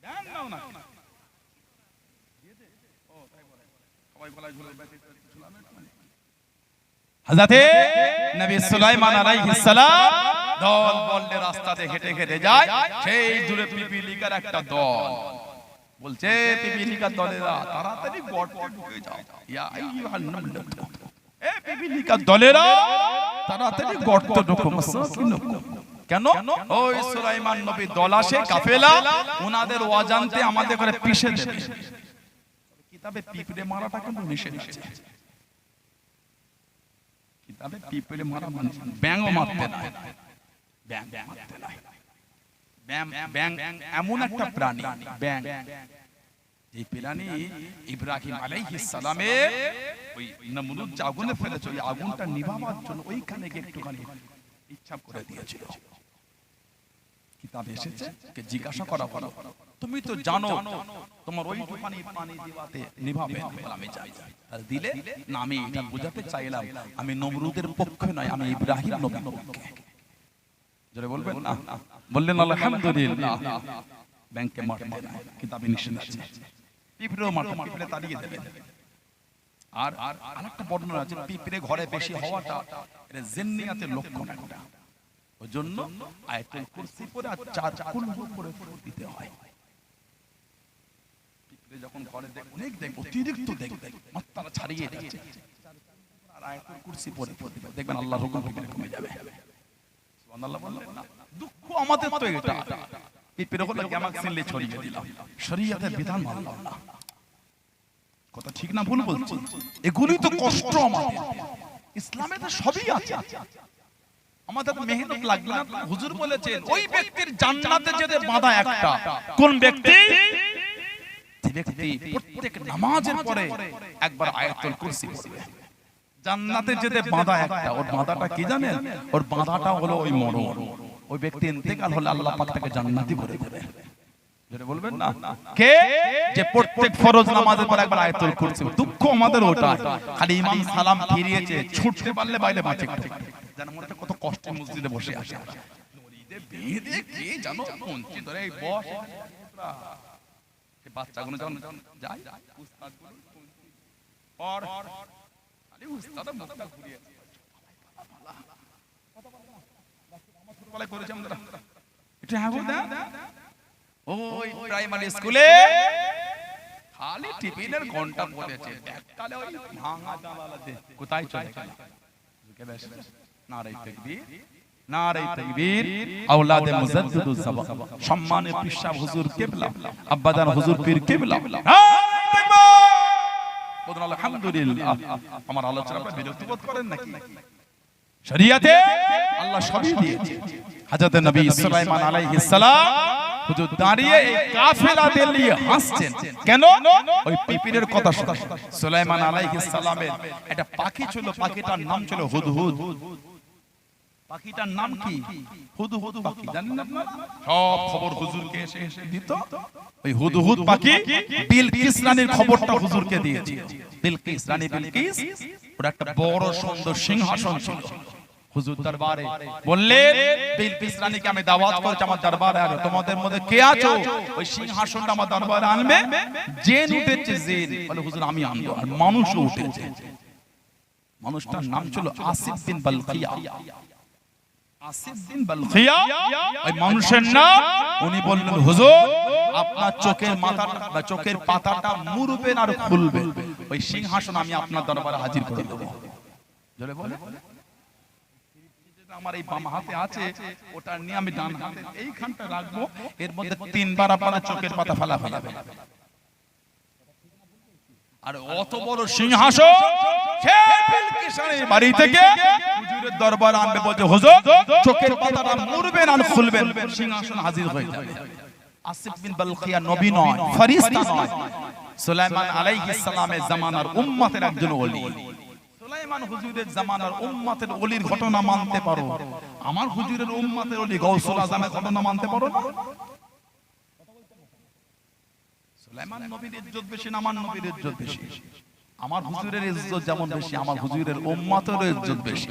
জান নাও না ও তাই বলে সবাই গলায় ঝুলে বেঁচে হযরত নবী সুলাইমান আলাইহিস সালাম দল বললে রাস্তাতে হেঁটে হেঁটে যায়, সেই দূরে পিপিলিকার একটা দল বলছে, পিপিলিকার দলেরা তাড়াতাড়ি গর্তে ঢুকে যাও। ইয়া আইয়ুহান নামলাতু, এ পিপিলিকার দলেরা তাড়াতাড়ি গর্তে ঢুকো। কেন? ওই সুলাইমান নবী দল আসে, কাফেলা, ওনাদের অজান্তে আমাদের করে পিষে দেবে। কিতাবে পিঁপড়ে মারাটা কিন্তু নিষেধ আছে। কিতাবে পিঁপড়ে মারা মানে ব্যাঙও মারতে নাই, ব্যাঙ মারতে নাই। ব্যাঙ এমন একটা প্রাণী, ব্যাঙ, এই প্রাণী ইব্রাহিম আলাইহিস সালামের ওই নমরুদ যে আগুনে ফেলেছে, ওই আগুনটা নিভাবার জন্য ওইখানে গিয়ে একটুখানি ইচ্ছা করে দিয়েছিল। কিতাবে এসেছে, কে জিজ্ঞাসা করা হলো, তুমি তো জানো তোমার ওই পানি দিবাতে নিভাবে, আমি যাই আর দিলে না। আমি এটা বুঝাতে চাইলাম আমি নমরুদের পক্ষে নয়, আমি ইব্রাহিম নবীর পক্ষে। জোরে বলবেন না? বললেন আলহামদুলিল্লাহ। ব্যাংকে মারতে না, কিতাবে নিষেধ আছে। পিঁপড়েও মারতে, পিঁপড়ে তাড়িয়ে দেবে। আর আরেকটা বর্ণনা আছে, পিঁপড়ে ঘরে বেশি হওয়াটা এটা জিন্নিয়াতের লক্ষণ একটা। ওই জন্য আয়াতুল কুরসি পড়ে আর 4 কুলহু পড়ে দিতে হয়। পিঁপড়ে যখন ঘরে অনেক দেখবে, অতিরিক্ত দেখবে, মাত্রা ছাড়িয়ে যাচ্ছে, আর আয়াতুল কুরসি পড়ে দিবে, দেখবেন আল্লাহর হুকুম পিঁপড়ে কমে যাবে। সুবহানাল্লাহ বললেন না? দুঃখ আমাদের তো এটা, পিঁপড়ে হলো গ্যামাক্সিনলে ছড়িয়ে দিলাম, শরীয়তের বিধান মানলাম না। কথা ঠিক না ভুল বলছি? এগুলি তো কষ্ট আমাদের। ইসলামে তো সবই আছে, আমাদের মেহনত লাগবে না। হুজুর বলেছেন ওই ব্যক্তির জান্নাতে যেতে বাধা একটা। কোন ব্যক্তি? যে ব্যক্তি প্রত্যেক নামাজের পরে একবার আয়াতুল কুরসি পড়বে। জান্নাতে যেতে বাধা একটা। ওর বাধাটা কি জানেন? ওর বাধাটা হলো ওই মরণ। ওই ব্যক্তি ইন্তেকাল হলে আল্লাহ পাক তাকে জান্নাতি করে দেবে। জোরে বলবেন না? কে? যে প্রত্যেক ফরজ নামাজের পর একবার আয়াতুল কুরসি। দুঃখ আমাদের ওটা, খালি ইমাম সালাম ফিরিয়েছে, ছুটতে পারলে বাইরে বাঁচে। জানো মনে কত কষ্টে মসজিদে বসে আসে, নরিদে বেঁধে কে জানো পঞ্চি ধরে এই বস, এই বাচ্চাগুলো যখন যায় উস্তাদগুলো পর খালি উস্তাদ মুখটা ঘুরিয়ে আমার ছোটবেলায় করেছি আমরা এটা। হ্যাঁ বল না, ওই প্রাইমারি স্কুলে খালি টিফিনের ঘন্টা পড়েছে, এককালে ওই ভাঙা জানালাতে কোথায় চলে গেল। নারে তাকবীর, নারে তাকবীর। আওলাদে মুজাদ্দিদুজ জামান, সম্মানিত পীর সাহেব হুজুর কিবলা, আব্বাজান হুজুর পীর কিবলা, বলুন আলহামদুলিল্লাহ। আমার আলোচনা আপনি বিরক্ত বোধ করেন নাকি? শরীয়তে আল্লাহ সবই দিয়েছে। হযরত নবী সুলাইমান আলাইহিস সালাম হুজুর দাঁড়িয়ে এই কাফেলাদের নিয়ে হাসছেন। কেন? ওই পিপিরের কথা শুনে। সুলাইমান আলাইহিস সালামের একটা পাখি ছিল, পাখিটার নাম ছিল হুদহুদ। পাখিটার নাম কি? হুদহুদ পাখি। জানেন আপনারা? সব খবর হুজুরকে এসে দিত। ওই হুদহুদ পাখি বিলকিস রানীর খবরটা হুজুরকে দিয়েছে। বিলকিস রানী, বিলকিস ওর একটা বড় সুন্দর সিংহাসন ছিল। হুজুর দরবারে বললেন বিলকিস রানীকে আমি দাওয়াত করেছি আমার দরবারে, আর তোমাদের মধ্যে কে আছো ওই সিংহাসনটা আমার দরবারে আনবে? জিন উঠেছে, জিন বলে হুজুর আমি আনবো। আর মানুষও উঠেছে। মানুষটার নাম ছিল আসিফ বিন বালখিয়া। আসিফ বিন বালখিয়া ওই মানুষের নাম। উনি বললেন হুজুর আপনার চোখের মাথাটা বা চোখের পাতাটা মুড়বেন আর খুলবেন, ওই সিংহাসন আমি আপনার দরবারে হাজির করে দেব। জোরে বলে, আমার এই বাম হাতে আছে, ওটা নিয়ে আমি ডান হাতে এইখানটা রাখবো, এর মধ্যে 3 বার আপনার চোখের পাতা ফেলা ফেলাবে। আর অত বড় সিংহাসন সে বিলকিস রানীর বাড়ি থেকে হুজুরের দরবারে আনবে। বলছে হুজুর চোখের পাতাটা মুড়বেন আর খুলবেন, সিংহাসন হাজির হয়ে যাবে। আসিফ বিন বালখিয়া নবী নয়, ফেরেশতা নয়, সুলাইমান আলাইহিস সালামের জামানার উম্মতের একজন ওলি। সুলাইমান হুজুরের জামানার উম্মতের ওলির ঘটনা মানতে পারো, আমার হুজুরের উম্মতের ওলি গাউসুল আজমের ঘটনা মানতে পারো না? সুলাইমান নবীর ইজ্জত বেশি না আমার নবীর ইজ্জত বেশি? আমার হুজুরের ইজ্জত যেমন বেশি, আমার হুজুরের উম্মতেরও ইজ্জত বেশি।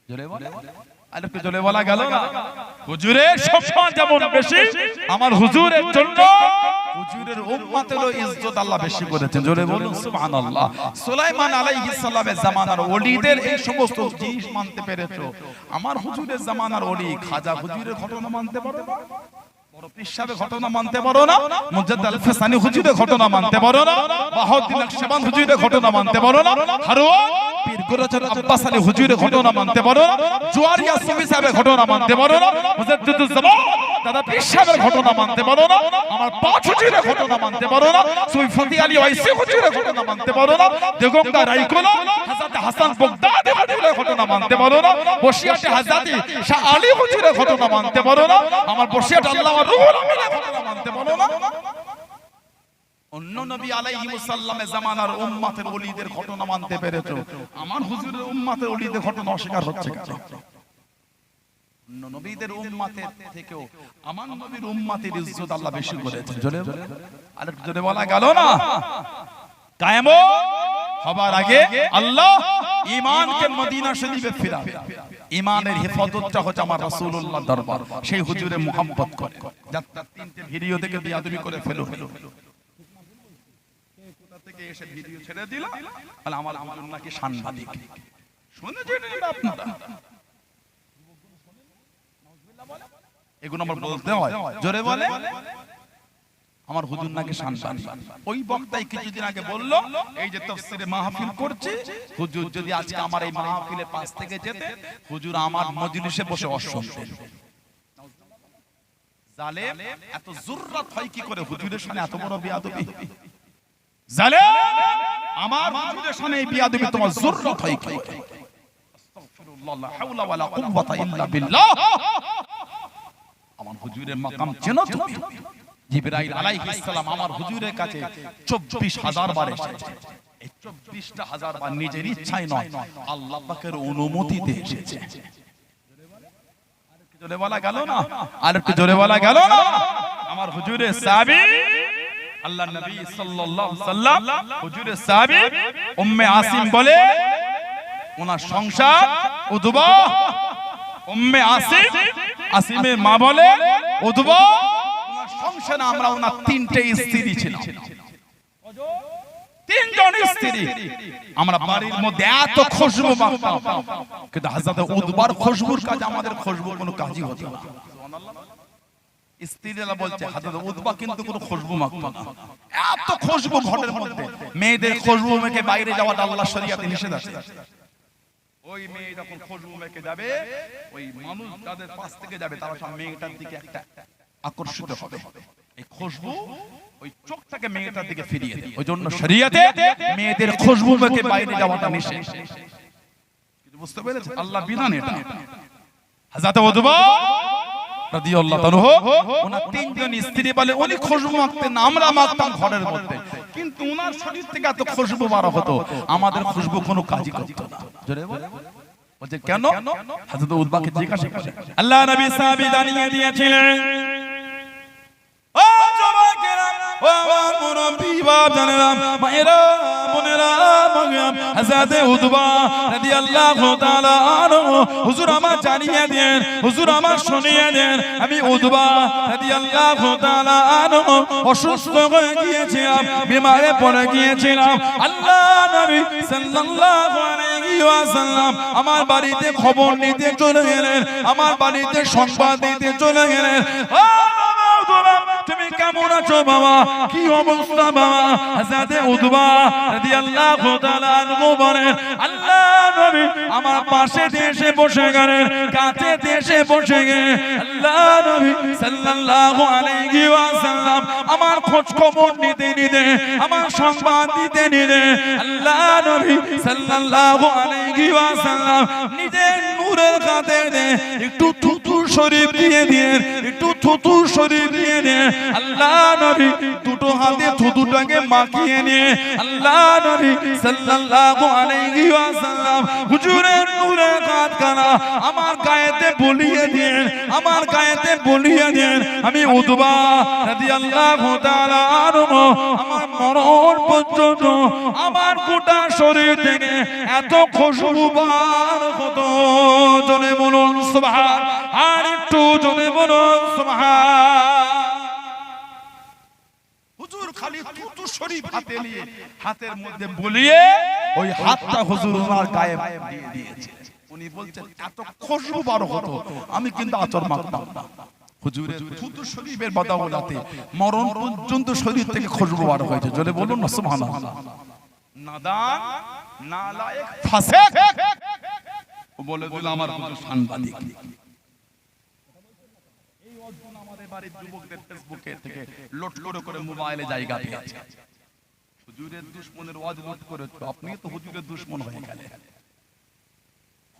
জোরে বলে, আরেকটু জোরে বলা গেল না? হুজুরের সম্মান যেমন বেশি, আমার হুজুরের জন্য হুজুরের উম্মতেরও ইজ্জত আল্লাহ বেশি করেছেন। জোরে বলুন সুবহানাল্লাহ। সুলাইমান আলাইহিস সালামের জামানার ওলিদের এই সমস্ত জিনিস মানতে পেরেছো, আমার হুজুরের জামানার ওলি খাজা হুজুরের ঘটনা মানতে পারো না? বড় পীর সাহেবের ঘটনা মানতে পারো না? মুজাদ্দিদ আল ফিসানি হুজুরের ঘটনা মানতে পারো না? বাহাউদ্দিন নকশবন্দ হুজুরের ঘটনা মানতে পারো না? হারওয়ান পীর গুরুচর আব্বাস আলী হুজুরের ঘটনা মানতে পারো না? জুয়ারিয়া সুফি সাহেবের ঘটনা মানতে পারো না? মুজাদ্দিদুজ জামান দাদা পীর সাহেবের ঘটনা মানতে পারো না? আমার পাঁচ হুজুরের ঘটনা মানতে পারো না? সুফি ফতি আলী ওয়াইসি হুজুরের ঘটনা মানতে পারো না? দেগঙ্গা রাইকোলা হযরত হাসান বগদাদি হুজুরের ঘটনা মানতে পারো না? বসিয়াতে হযরত শাহ আলী হুজুরের ঘটনা মানতে পারো না? আমার বসিয়াতে আল্লাহ রুহুল আমিনের ঘটনা মানতে পারো না? অন্য নবী আলাইহিস সালামের জামানার উম্মতের ওলিদের ঘটনা মানতে পেরেছো, আমার হুজুরের উম্মতের ওলিদের ঘটনা অস্বীকার হচ্ছে কেন? নবীদের উম্মতের থেকেও আমার নবীর উম্মতের ইজ্জত আল্লাহ বেশি করেছেন। জোরে আর জোরে বলা গেল না। কায়েম হবার আগে আল্লাহ ঈমানকে মদিনা শরীফে ফিরাবে। ঈমানের হেফাজতটা হচ্ছে আমার রাসূলুল্লাহ দরবার, সেই হুজুরে মুহাব্বত করে। যাত্রা তিনটে ভিডিও থেকে বিয়াদবি করে ফেলো কোথা থেকে এসে ভিডিও ছেড়ে দিল, তাহলে আমার হুজুর নাকি সাংবাদিক। শুনেছেন আপনারা? এগুলো আমার বলতে হয়, জোরে বলে আমার হুজুর নাকি সাংবাদিক। ওই বক্তাই কিছুদিন আগে বলল, এই যে তাফসীরে মাহফিল করছে, হুজুর যদি আজকে আমার এই মাহফিলের পাশ থেকে যেতে, হুজুর আমার মজলিসে বসে অশুনতেন। জালেম এত জুররাত হয় কি করে হুজুরের সামনে এত বড় বিয়াদবি? জালেম আমার হুজুরের সামনে এই বিয়াদবি তোমার জুররাত হয় কি করে? আস্তাগফিরুল্লাহ, লা হাওলা ওয়ালা কুওয়াতা ইল্লা বিল্লাহ। আমার হুজুরের মাকাম চেনো তুমি? জিবরাইল আলাইহিস সালাম আমার হুজুরের কাছে 24,000 বার এসেছে। এই 24,000 বার নিজের ইচ্ছায় নয়, আল্লাহ পাকের অনুমতিতে এসেছে। জোরে বলা গেল না? আর একটু জোরে বলা গেল না? আমার হুজুরের সাহাবী আল্লাহর নবী সাল্লাল্লাহু আলাইহি সাল্লাম, হুজুরের সাহাবী উম্মে আসিম বলে, ওনার সংসার উদবা। উম্মে আসিম, আসিমের মা বলে উদবা। ওনার সংসারে আমরা ওনার 3টে স্ত্রী ছিল, 3জন স্ত্রী। আমরা বাড়ির মধ্যে এত খুশবু মাখতাম, কিন্তু হযরত উদবার খুশবুর কাজ আমাদের খুশবু কোনো কাজই হতো না। স্ত্রীরা বলছে হযরত উদবা কিন্তু কোনো খুশবু মাখতো না। এত খুশবু ঘরের মধ্যে, মেয়েদের খুশবু মেখে বাইরে যাওয়াটা আল্লাহর শরীয়তে নিষেধ আছে। ওই মেয়ে যখন খুশবু মেখে যাবে, ওই মানুষ যাদের পাশ থেকে যাবে তারা সব মেয়েটার দিকে একটা আকর্ষিত হবে। এই খুশবু ওই চোখটাকে মেয়েটার দিকে ফিরিয়ে দেয়। ওই জন্য শরীয়তে মেয়েদের খুশবু মেখে বাইরে যাওয়াটা নিষেধ। বুঝতে পেরেছেন? আল্লাহ বিধান এটা। হযরত উদবা রাদিয়াল্লাহু তাআলা ওনার 3জন স্ত্রী বলে উনি খুশবু মাখতেন না, আমরা মাখতাম ঘরের মধ্যে, কিন্তু ওনার শরীর থেকে এত খুশবু বার হতো, আমাদের খুশবু কোনো কাজই করতো না। জোরে বলে বলছে কেন? হযরত উদবাকে জিজ্ঞাসা করে আল্লাহ নবী সাহাবী জানিয়ে দিয়েছিলেন, ও যুবকেরা, ও আমার মুরব্বি বাপজানেরা, মায়েরা, বোনেরা, হযরত উদবা রাদিয়াল্লাহু তাআলা আনহু হুজুর আমার জানিয়ে দেন, হুজুর আমার শুনিয়ে দেন, আমি উদবা রাদিয়াল্লাহু তাআলা আনহু অসুস্থ হয়ে গিয়েছিলাম, বিমারে পড়ে গিয়েছিলাম। আল্লাহ নবী সাল্লাল্লাহু আলাইহি ওয়াসাল্লাম আমার বাড়িতে খবর নিতে চলে গেলেন, আমার বাড়িতে সংবাদ দিতে চলে গেলেন। তুমি কেমন আছো বাবা? কি অবস্থা বাবা? হযরত উদবা রাদিয়াল্লাহু তাআলা আনহু বলেন, আল্লাহ নবী আমার পাশে এসে বসে গেলেন, কাছে এসে বসে গেলেন। আল্লাহ নবী সাল্লাল্লাহু আলাইহি ওয়াসাল্লাম আমার খোঁজ খবর নিতে নিতে, আমার সংবাদ দিতে নিতে, আল্লাহ নবী সাল্লাল্লাহু আলাইহি ওয়াসাল্লাম নিজের নূরের কাঁধে একটু থুতু শরীফ দিয়ে দিলেন, একটু থুতু শরীফ দিয়ে দিলেন। আল্লাহ নবী দুটো হাতে থুতুটাকে মাখিয়ে নিয়ে আল্লাহ নবী সাল্লাল্লাহু আলাইহি ওয়াসাল্লাম হুজুরের নূরের কাঁধখানা আমার গায়েতে বলিয়ে দেন, আমার গায়েতে বলিয়ে দেন। আমি উদবা রাদিয়াল্লাহু তাআলা আনহু আমার মরণ পর্যন্ত আমার গোটা শরীর থেকে এত খুশবু বার হতো। জোরে বলুন সুবহান, আর একটু জোরে বলুন সুবহান। হুজুর খালি থুতু শরীফ হাতে নিয়ে হাতের মধ্যে বলিয়ে ওই হাতটা হুজুর ওনার গায়ে দিয়ে দিয়েছে। উনি বলছেন এত খুশবু বার হতো, আমি কিন্তু আতর মাখতাম না। হুজুরের থুতু শরীফের বদৌলতে মরণ পর্যন্ত শরীর থেকে খুশবু বার হয়েছে। জোরে বলুন না সুবহানাল্লাহ। নাদান, নালায়েক, ফাসিক ও বলে দিল আমার হুজুর সাংবাদিক। এই অর্জন আমাদের বাড়ির যুবকদের ফেসবুকে থেকে লোড করে মোবাইলে জায়গা পেয়েছে। হুজুরের দুশমনের ওয়াজ লোড করেছো, আপনি তো হুজুরের দুশমন হয়ে গেলেন।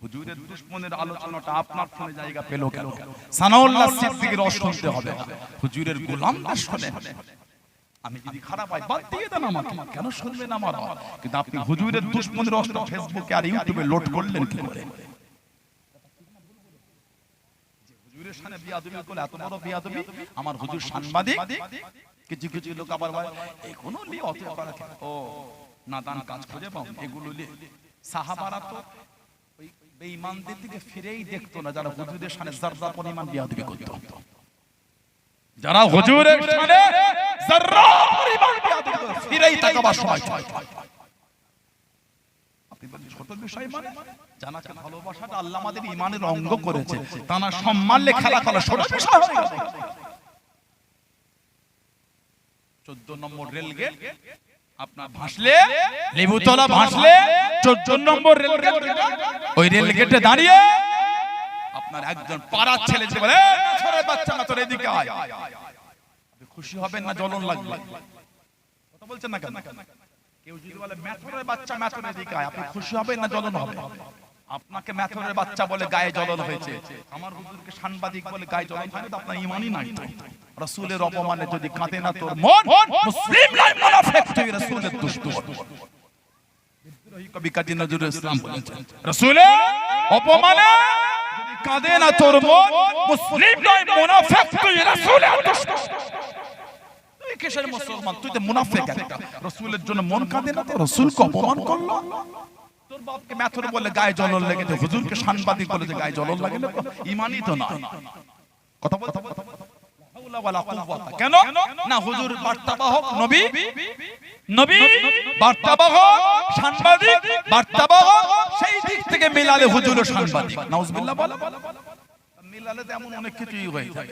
হুজুরের দুশমনের আলোচনাটা আপনার ফোনে জায়গা পেল কেন? সানাউল্লাহ সিদ্দিকীর রস শুনতে হবে, হুজুরের গোলাম না শুনে। আমি যদি খারাপ হয় বাদ দিয়ে দেন আমাকে, কেন শুনবেন আমার? কিন্তু আপনি হুজুরের দুশমনের রসটা ফেসবুকে আর ইউটিউবে লোড করলেন কি করে? হুজুরের সামনে বিয়াদবি করলে এত বড় বিয়াদবি, আমার হুজুর সাংবাদিক। কিছু কিছু লোক আবার ভাই এখনো লি অত করা ও নাদান কাজ খুঁজে পাও এগুলো লি। সাহাবারা তো ওই বেঈমানদের দিকে ফিরেই দেখতো না যারা হুজুরের সামনে যারা পরিমাণ বিয়াদবি করতো, যারা হুজুরের সামনে যারা পরিমাণ বিয়াদবি করতো ফিরেই তাকাবার সময় চাই। আপনি বলেন ছোট বিষয় মানে জানাকে ভালোবাসাটা আল্লাহ আমাদের ঈমানের অঙ্গ করেছে, তা না সম্মানলে খেলা করা ছোট বিষয় হয়ে গেছে। 14 নম্বর রেলগেট আপনার ভাসলে লেবুতলা ভাসলে 14 নম্বর রেলগেট, ওই রেলগেটে দাঁড়িয়ে আপনার একজন পাড়ার ছেলে যে বলে ছোট বাচ্চা না তোর এদিকে আয়, আপনি খুশি হবেন না জ্বলন লাগবে? কথা বলছেন না কেন? কেউ যদি বলে মেথরের বাচ্চা মেথরের এদিকে আয়, আপনি খুশি হবেন না জ্বলন হবে? আপনাকে মেথরের বাচ্চা বলে গায়ে জ্বলন হয়েছে, আমার হুজুরকে সাংবাদিক বলে গায়ে জ্বলন হয়নি, তো আপনার ঈমানই নাই। রাসূলের অপমানে যদি কাঁদে না তোর মন, মুসলিম নয় মুনাফিক, তুই রাসূলের দুশমন। বিদ্রোহী কবি কাজী নজরুল ইসলাম বলেছেন রাসূলের অপমানে যদি কাঁদে না তোর মন, মুসলিম নয় মুনাফিক, তুই রাসূলের দুশমন। তুই কিসের মুসলমান? তুই তো মুনাফিক একটা। রাসূলের জন্য মন কাঁদে না, তো রাসূলকে অপমান করলো। তোর বাপকে মেথর বলে গায়ে জ্বলন লেগেছে, হুজুরকে সাংবাদিক বলে যে গায়ে জ্বলন লাগে না, ঈমানই তো না। কথা বল কেন না? হুজুর বার্তাবাহক, নবী নবী বার্তাবাহক, সাংবাদিক বার্তাবাহক, সেই দিক থেকে মিলালে হুজুরও সাংবাদিক। নাউজুবিল্লাহ বল, মিলালে এমন অনেক কিছুই হয়ে যায়।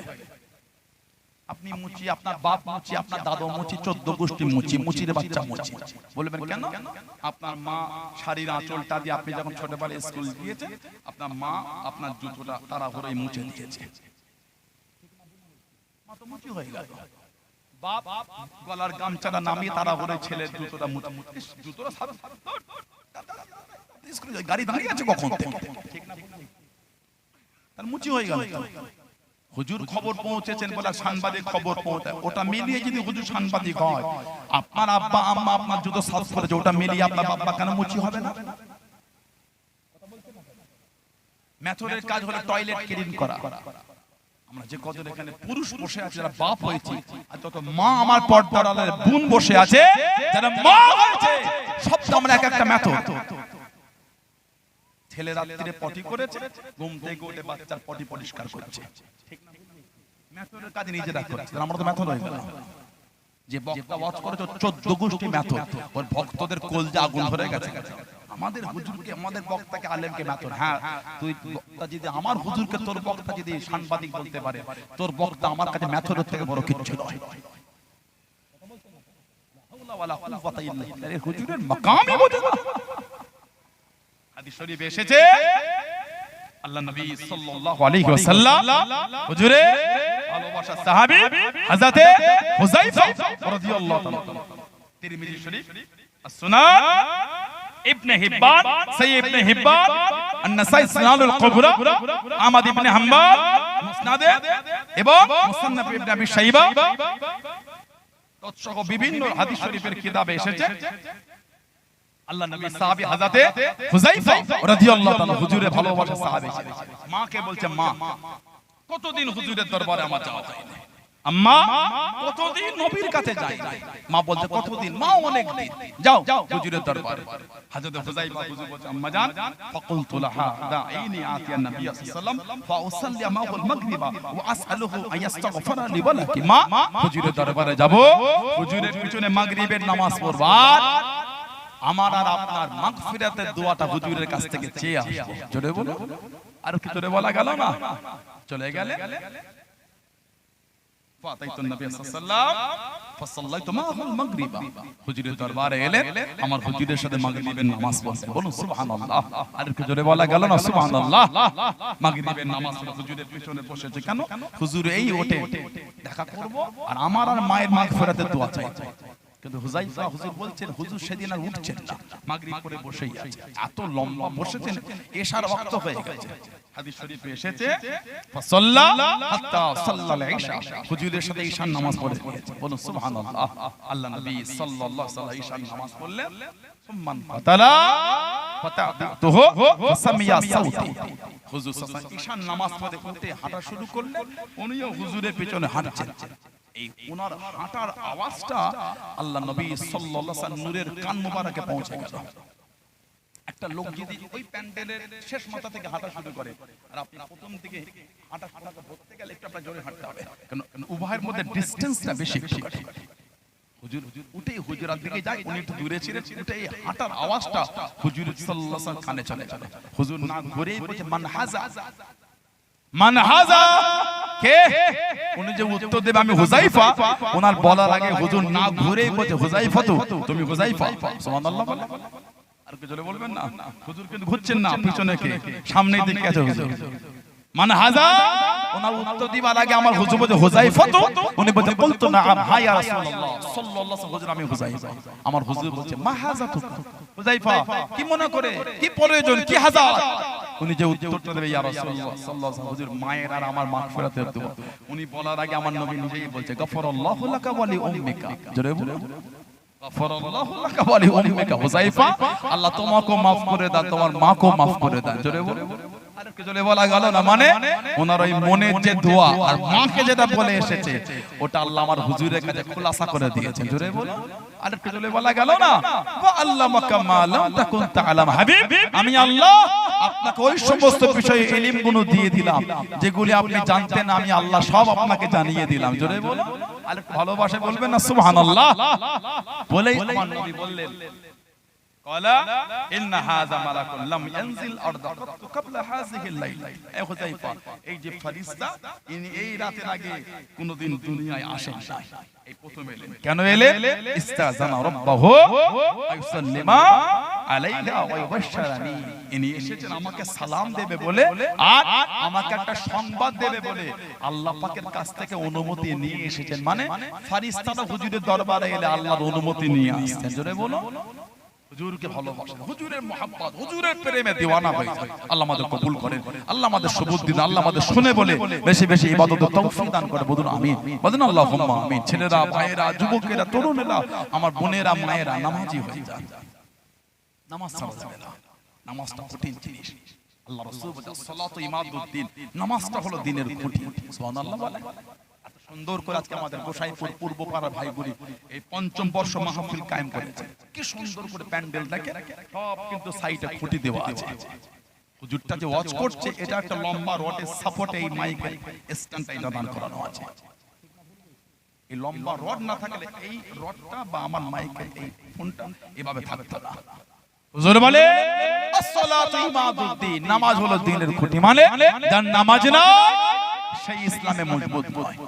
আপনি মুচি, আপনার বাপ মুচি, আপনার দাদু মুচি, 14 গোষ্ঠী মুচি, মুচির বাচ্চা মুচি। বলবেন কেন? আপনার মা শাড়ির আঁচলটা দিয়ে আপনি যখন ছোটবেলায় স্কুল গিয়েছেন, আপনার মা আপনার জুতোটা তারা করে মুছে দিয়েছে, মুচি হয়ে গেল। বাপ গলার গামছাটা নামিয়ে তারা করে ছেলের জুতোটা মুছে, জুতোটা স্কুলে গাড়ি দাঁড়িয়ে আছে কখন, ঠিক না? তার মুচি হয়ে গেল। হুজুর খবর পৌঁছেছেন বলে সাংবাদিক খবর পৌঁছায়, ওটা মিলিয়ে যদি হুজুর সাংবাদিক হয়, আপনার আব্বা আম্মা আপনার জুতো সাফ করেছে, ওটা মিলিয়ে আপনার বাবা কেন মুচি হবে না? মেথডের কাজ হলো টয়লেট ক্লিন করা। আমরা যে কজন এখানে পুরুষ বসে আছে যারা বাপ হয়েছে, আর যত মা আমার পর্দার আড়ালে বোন বসে আছে যারা মা হয়েছে, সব আমরা এক একটা মেথড। ছেলে রাত্রিরে পটি করেছে, ঘুম থেকে উঠে বাচ্চার পটি পরিষ্কার করছে, ঠিক না? মেথডের কাজ নিজেরা করছে। আমরা তো মেথড হয়ে গেল। যে বক্তা ওয়াজ করেছে 14 গোষ্ঠী মেথড, ওর ভক্তদের কলজে আগুন ধরে গেছে। আমাদের হুজুরকে, আমাদের বক্তাকে, আলেমকে মেথড। হ্যাঁ, তুই বক্তা যদি আমার হুজুরকে, তোর বক্তা যদি সাংবাদিক বলতে পারে, তোর বক্তা আমার কাছে মেথডের থেকে বড় কিছু নয়। হুজুরের মাকামই বোঝে না। হাদিস শরীফে এসেছে আল্লাহ নবী সাল্লাল্লাহু আলাইহি ওয়াসাল্লাম হুজুরের ভালোবাসার সাহাবী হযরত হুযায়ফা রাদিয়াল্লাহু তাআলা, তিরমিজি শরীফ, as-সুনান, ইবনে হিব্বান, সহিহ ইবনে হিব্বান, আন-নাসাই সুনানুল কুবরা, আহমদ ইবনে হাম্বল মুসনাদে এবং মুসান্নাফ ইবনে আবি শাইবা তৎসহ বিভিন্ন হাদিস শরীফের কিতাবে এসেছে আল্লাহ নবী সাহাবী হযরত হুযায়ফা রাদিয়াল্লাহু তাআলা হুজুরের ভালোবাসার সাহাবী ছিলেন। মাকে বলছে, মা কতদিন হুজুরের দরবারে আমার যাওয়া যায় না, আম্মা কতদিন নবীর কাছে যাই না। মা বলছে কতদিন? মা অনেক দিন। যাও হুজুরের দরবারে। হযরত হুযায়ফা হুজুর বলছে, আম্মা জান ফাকুলতু লাহা দাঈনি আতিয়া নবী সাল্লাল্লাহু আলাইহি ওয়াসাল্লাম ফাউসাল্লি মা'আল মাগরিবা ওয়া আসআলুহু আয়াস্তাগফিরা লি ওয়ালাকি। মা হুজুরের দরবারে যাব, হুজুরের পিছনে মাগরিবের নামাজ পড়ব, আমার আর আপনার মাগফিরাতের দোয়াটা হুজুরের কাছ থেকে চেয়ে আসবো। জোরে বলো, আর কি জোরে বলা গেল না? চলে গেলে ফাতাইতুন নবী সাল্লাল্লাহু আলাইহি ওয়াসাল্লাম ফাসাল্লাইতু মা'আল মাগরিবা, হুজুরের দরবারে এলেন, আমার হুজুরের সাথে মাগরিবের নামাজ পড়তে। বলুন সুবহানাল্লাহ, আর কি জোরে বলা গেল না? সুবহানাল্লাহ। মাগরিবের নামাজ হুজুরের পিছনে বসেছে কেন? হুজুর এই ওঠে দেখা করব আর আমার আর মায়ের মাগফিরাতের দোয়া চাইছে। কিন্তু হুযায়ফা হুজুর বলছেন, হুজুর সেদিন আর উঠছেন না, মাগরিব পরে বসেই আছে। এত লম্বা বসেছেন, এশার ওয়াক্ত হয়ে গেছে। হাদিস শরীফে এসেছে ফাসাল্লা হাত্তা সাল্লাল ইশা, হুজুরের সাথে ঈশার নামাজ পড়ে নিয়েছে। বলুন সুবহানাল্লাহ। আল্লাহ নবী সাল্লাল্লাহু আলাইহি ওয়াসাল্লাম ঈশার নামাজ পড়লেন, সুম্মান ফাতালা ফাতাতুহু ওয়াসামিয়া সাউতি, হুজুর সাল্লাল্লাহু আলাইহি ঈশান নামাজ পড়ে উঠে হাঁটা শুরু করলেন, উনিও হুজুরের পেছনে হাঁটছেন। এই ওনার হাঁটার আওয়াজটা আল্লাহ নবী সাল্লাল্লাহু আলাইহি ওয়াসাল্লাম নূরের কান মোবারকে পৌঁছে গেল। একটা লোক যদি ওই প্যান্ডেলের শেষ মাথা থেকে হাঁটা শুরু করে আর আপনি প্রথম থেকে হাঁটা ধরতে গেলে একটু আপনার জোরে হাঁটতে হবে, কারণ উভয়ের মধ্যে ডিসটেন্সটা বেশি। হুজুর উঠেই হুজুরার দিকে যায়, উনি একটু দূরে ছিলেন, উঠে এই হাঁটার আওয়াজটা হুজুর সাল্লাল্লাহু আলাইহি ওয়াসাল্লাম কানে চলে গেল। হুজুর না ঘুরেই বলছে মান হাজা, মান হাজা কে? উনি যে উত্তর দেবে আমি হুযায়ফা, ওনার বলার আগে হুজুর না ঘুরেই বলছে হুযায়ফা, তো তুমি হুযায়ফা। সুবহানাল্লাহ। আর কি জোরে বলবেন না? হুজুর কিন্তু ঘুরছেন না, পিছনে কে, সামনের দিকে আছে হুজুর। মান হাজা, ওনার উত্তর দিবার আগে আমার হুজুর বলে হুযায়ফা, তো উনি বলতে বলতো না হ্যাঁ ইয়া রাসূলুল্লাহ সাল্লাল্লাহু আলাইহি ওয়াসাল্লাম, হুজুর আমি হুযায়ফা। আমার হুজুর বলছে মা হাজা, তো হুযায়ফা কি মনে করে, কি প্রয়োজন, কি হাজাত? উনি যে উত্তরটা দেবে ইয়া রাসূলুল্লাহ সাল্লাল্লাহু আলাইহি ওয়াসাল্লাম, হুজুর মায়ের আর আমার মাগফিরাতের দোয়া। উনি বলার আগে আমার নবী নিজেই বলছে গফরাল্লাহু লাকা ওয়া লি উম্মিকা। জোরে বলুন গফরাল্লাহু লাকা ওয়া লি উম্মিকা। হুযায়ফা আল্লাহ তোমাকেও maaf করে দেন, তোমার মাকেও maaf করে দেন। জোরে বলুন। আর কি জোরে বলা গেল না? মানে ওনার ওই মনের যে দোয়া আর মাকে যেটা বলে এসেছে ওটা আল্লাহ আমার হুজুরের কাছে খুলাসা করে দিয়েছেন। জোরে বলুন। আর কি জোরে বলা গেল না? ওয়া আল্লামাকা মা লাম তাকুন তা'লাম। হাবিব, আমি আল্লাহ আপনাকে ওই সমস্ত বিষয়ে ইলমগুলো দিয়ে দিলাম যেগুলি আপনি জানতেন, আমি আল্লাহ সব আপনাকে জানিয়ে দিলাম। জোরে বলুন। আর ভালোবাসে বলবেন না সুবহানাল্লাহ। বলেই আমার নবী বললেন ক্বালা ইন্না হাযা মালাকুন লাম ইয়ানজিল আরদা ক্বাবলা হাযিহিল লাইল। এ হুযায়ফা, এই যে ফেরেশতা ইনি এই রাতের আগে কোনদিন দুনিয়ায় আসেন নাই, এই প্রথম এলেন। কেন এলেন? ইস্তাযানা রাব্বাহু আইসাল্লিমা আলাইহা ওয়া ইউবাশশিরানি। ইনি এসেছেন আমাকে সালাম দেবে বলে আর আমাকে একটা সংবাদ দেবে বলে আল্লাহ পাকের কাছ থেকে অনুমতি নিয়ে এসেছেন। মানে ফেরেশতারা হুজুরের দরবারে এলে আল্লাহর অনুমতি নিয়ে আসছেন। জোরে বলো। হুজুরকে ভালোবাসেন, হুজুরের মহব্বত, হুজুরের প্রেমে দিওয়ানা হয়ে যায়। আল্লাহ আমাদের কবুল করেন, আল্লাহ আমাদের সবুর দিন, আল্লাহ আমাদের শুনে বলে বেশি বেশি ইবাদতের তৌফিক দান করে। বলুন আমিন, বলুন আল্লাহুম্মা আমিন। ছেলেরা, ভাইয়েরা, যুবকেরা, তরুণেরা, আমার বোনেরা, মায়েরা নামাজি হয়ে যান। নামাজ ছাড়া যাবে না, নামাজটা কঠিন জিনিস। আল্লাহ রাসূল বলেছেন সালাতু ইমাদুদ্দিন, নামাজটা হলো দ্বীনের খুঁটি। সুবহানাল্লাহ বলে। সুন্দর করে আজকে আমাদের গোসাইপুর পূর্বপাড়া ভাইগুলি এই পঞ্চম বর্ষ মাহফিল কায়েম করেছে। কি সুন্দর করে প্যান্ডেল দেখে সব কিন্তু সাইডে খুঁটি দেওয়া আছে। হুজুরটা যে ওয়াজ করছে এটা একটা লম্বা রডের সাপোর্টে এই মাইকের স্ট্যান্ডটা দান করানো আছে। এই লম্বা রড না থাকলে এই রডটা বা আমার মাইকের এই ফোনটা এভাবে থাকতো না। হুজুর বলে আসসালাতু ইমাদুদ্দিন, নামাজ হলো দ্বীনের খুঁটি। মানে যার নামাজ নাই সেই ইসলামে মজবুত নয়।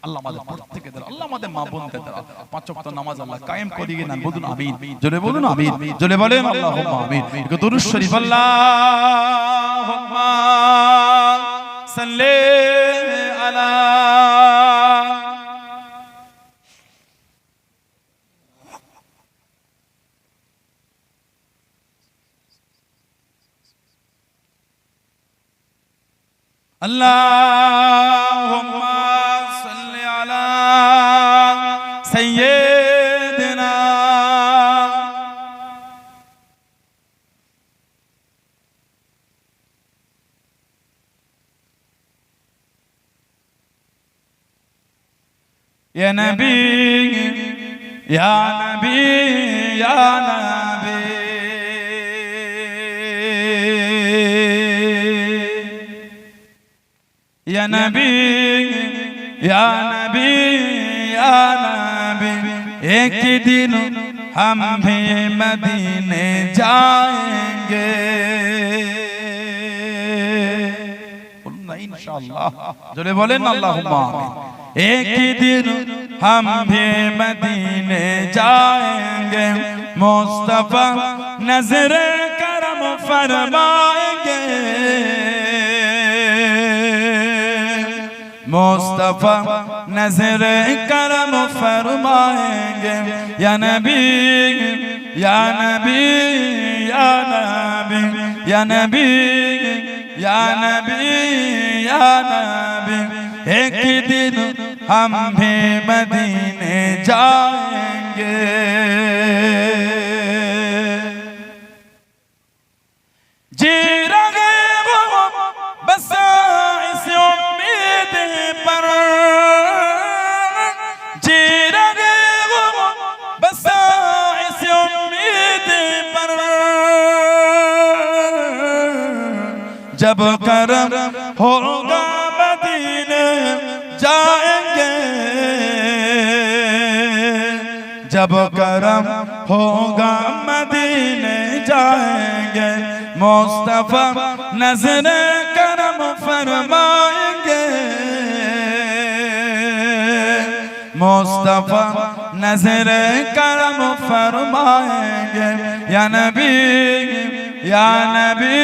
আল্লাহ আমাদের প্রত্যেককে দেন, আল্লাহ আমাদের মা বোনদের দেন পাঁচ ওয়াক্ত নামাজ আল্লাহ কায়েম করিয়ে দেন। বলুন আমিন, জোরে বলুন আমিন, জোরে বলেন আল্লাহুম্মা আমিন। একটু দরুদ শরীফ আল্লাহুম্মা সাল্লি আলা আল্লাহুম্মা সাল্লি আলা সাইয়্যিদিনা ইয়া নবী ইয়া নবী ইয়া নবী या नबी या नबी या नबी, एक दिन हम भी मदीने जाएंगे। बोलना इंशाअल्लाह, जोरे बोलें अल्लाहुम्मा आमीन। एक दिन हम भी मदीने जाएंगे, मुस्तफा नजर करम फरमाएंगे, मुस्तफा नजर करम फरमाएंगे। या नबी या नबी या नबी या नबी या नबी या नबी, एक दिन हम भी मदीने जाएंगे। जी रहे वो जब करम होगा मदीने जाएंगे, जब करम होगा मदीने जाएंगे, मुस्तफा नजर करम फरमाएंगे, मुस्तफा नजर करम फरमाएंगे। या नबी या नबी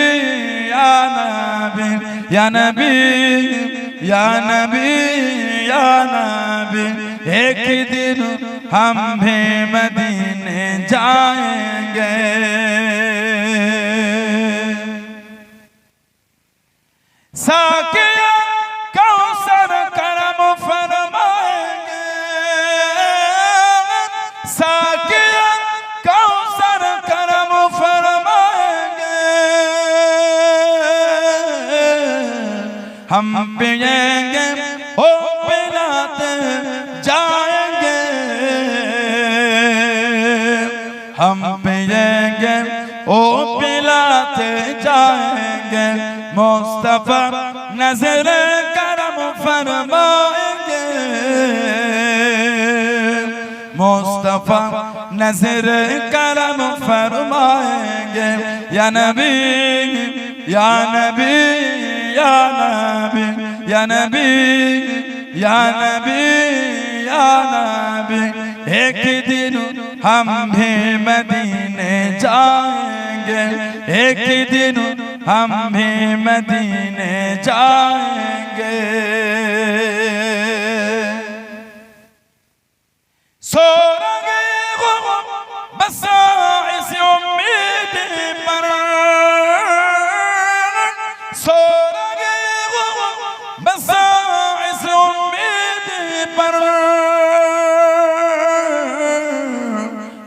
या नबी या नबी या नबी या नबी, एक दिन हम भी मदीने जाएंगे। साकिया कौसर करम फरमाएंगे, साकिया कौसर करम फरमाएंगे, हम पिएंगे ओ पिलाते जाएंगे, हम पिएंगे ओ पिलाते जाएंगे, मुस्तफा नजर करम फरमाएंगे, मुस्तफा नजर करम फरमाएंगे। या नबी या नबी या नबी या नबी या नबी या नबी, एक दिन हम भी मदीने जाएंगे, एक दिन हम भी मदीने जाएंगे। सो रहे हो बस इस उम्मीद पर, सो रहे हो बस इस उम्मीद पर,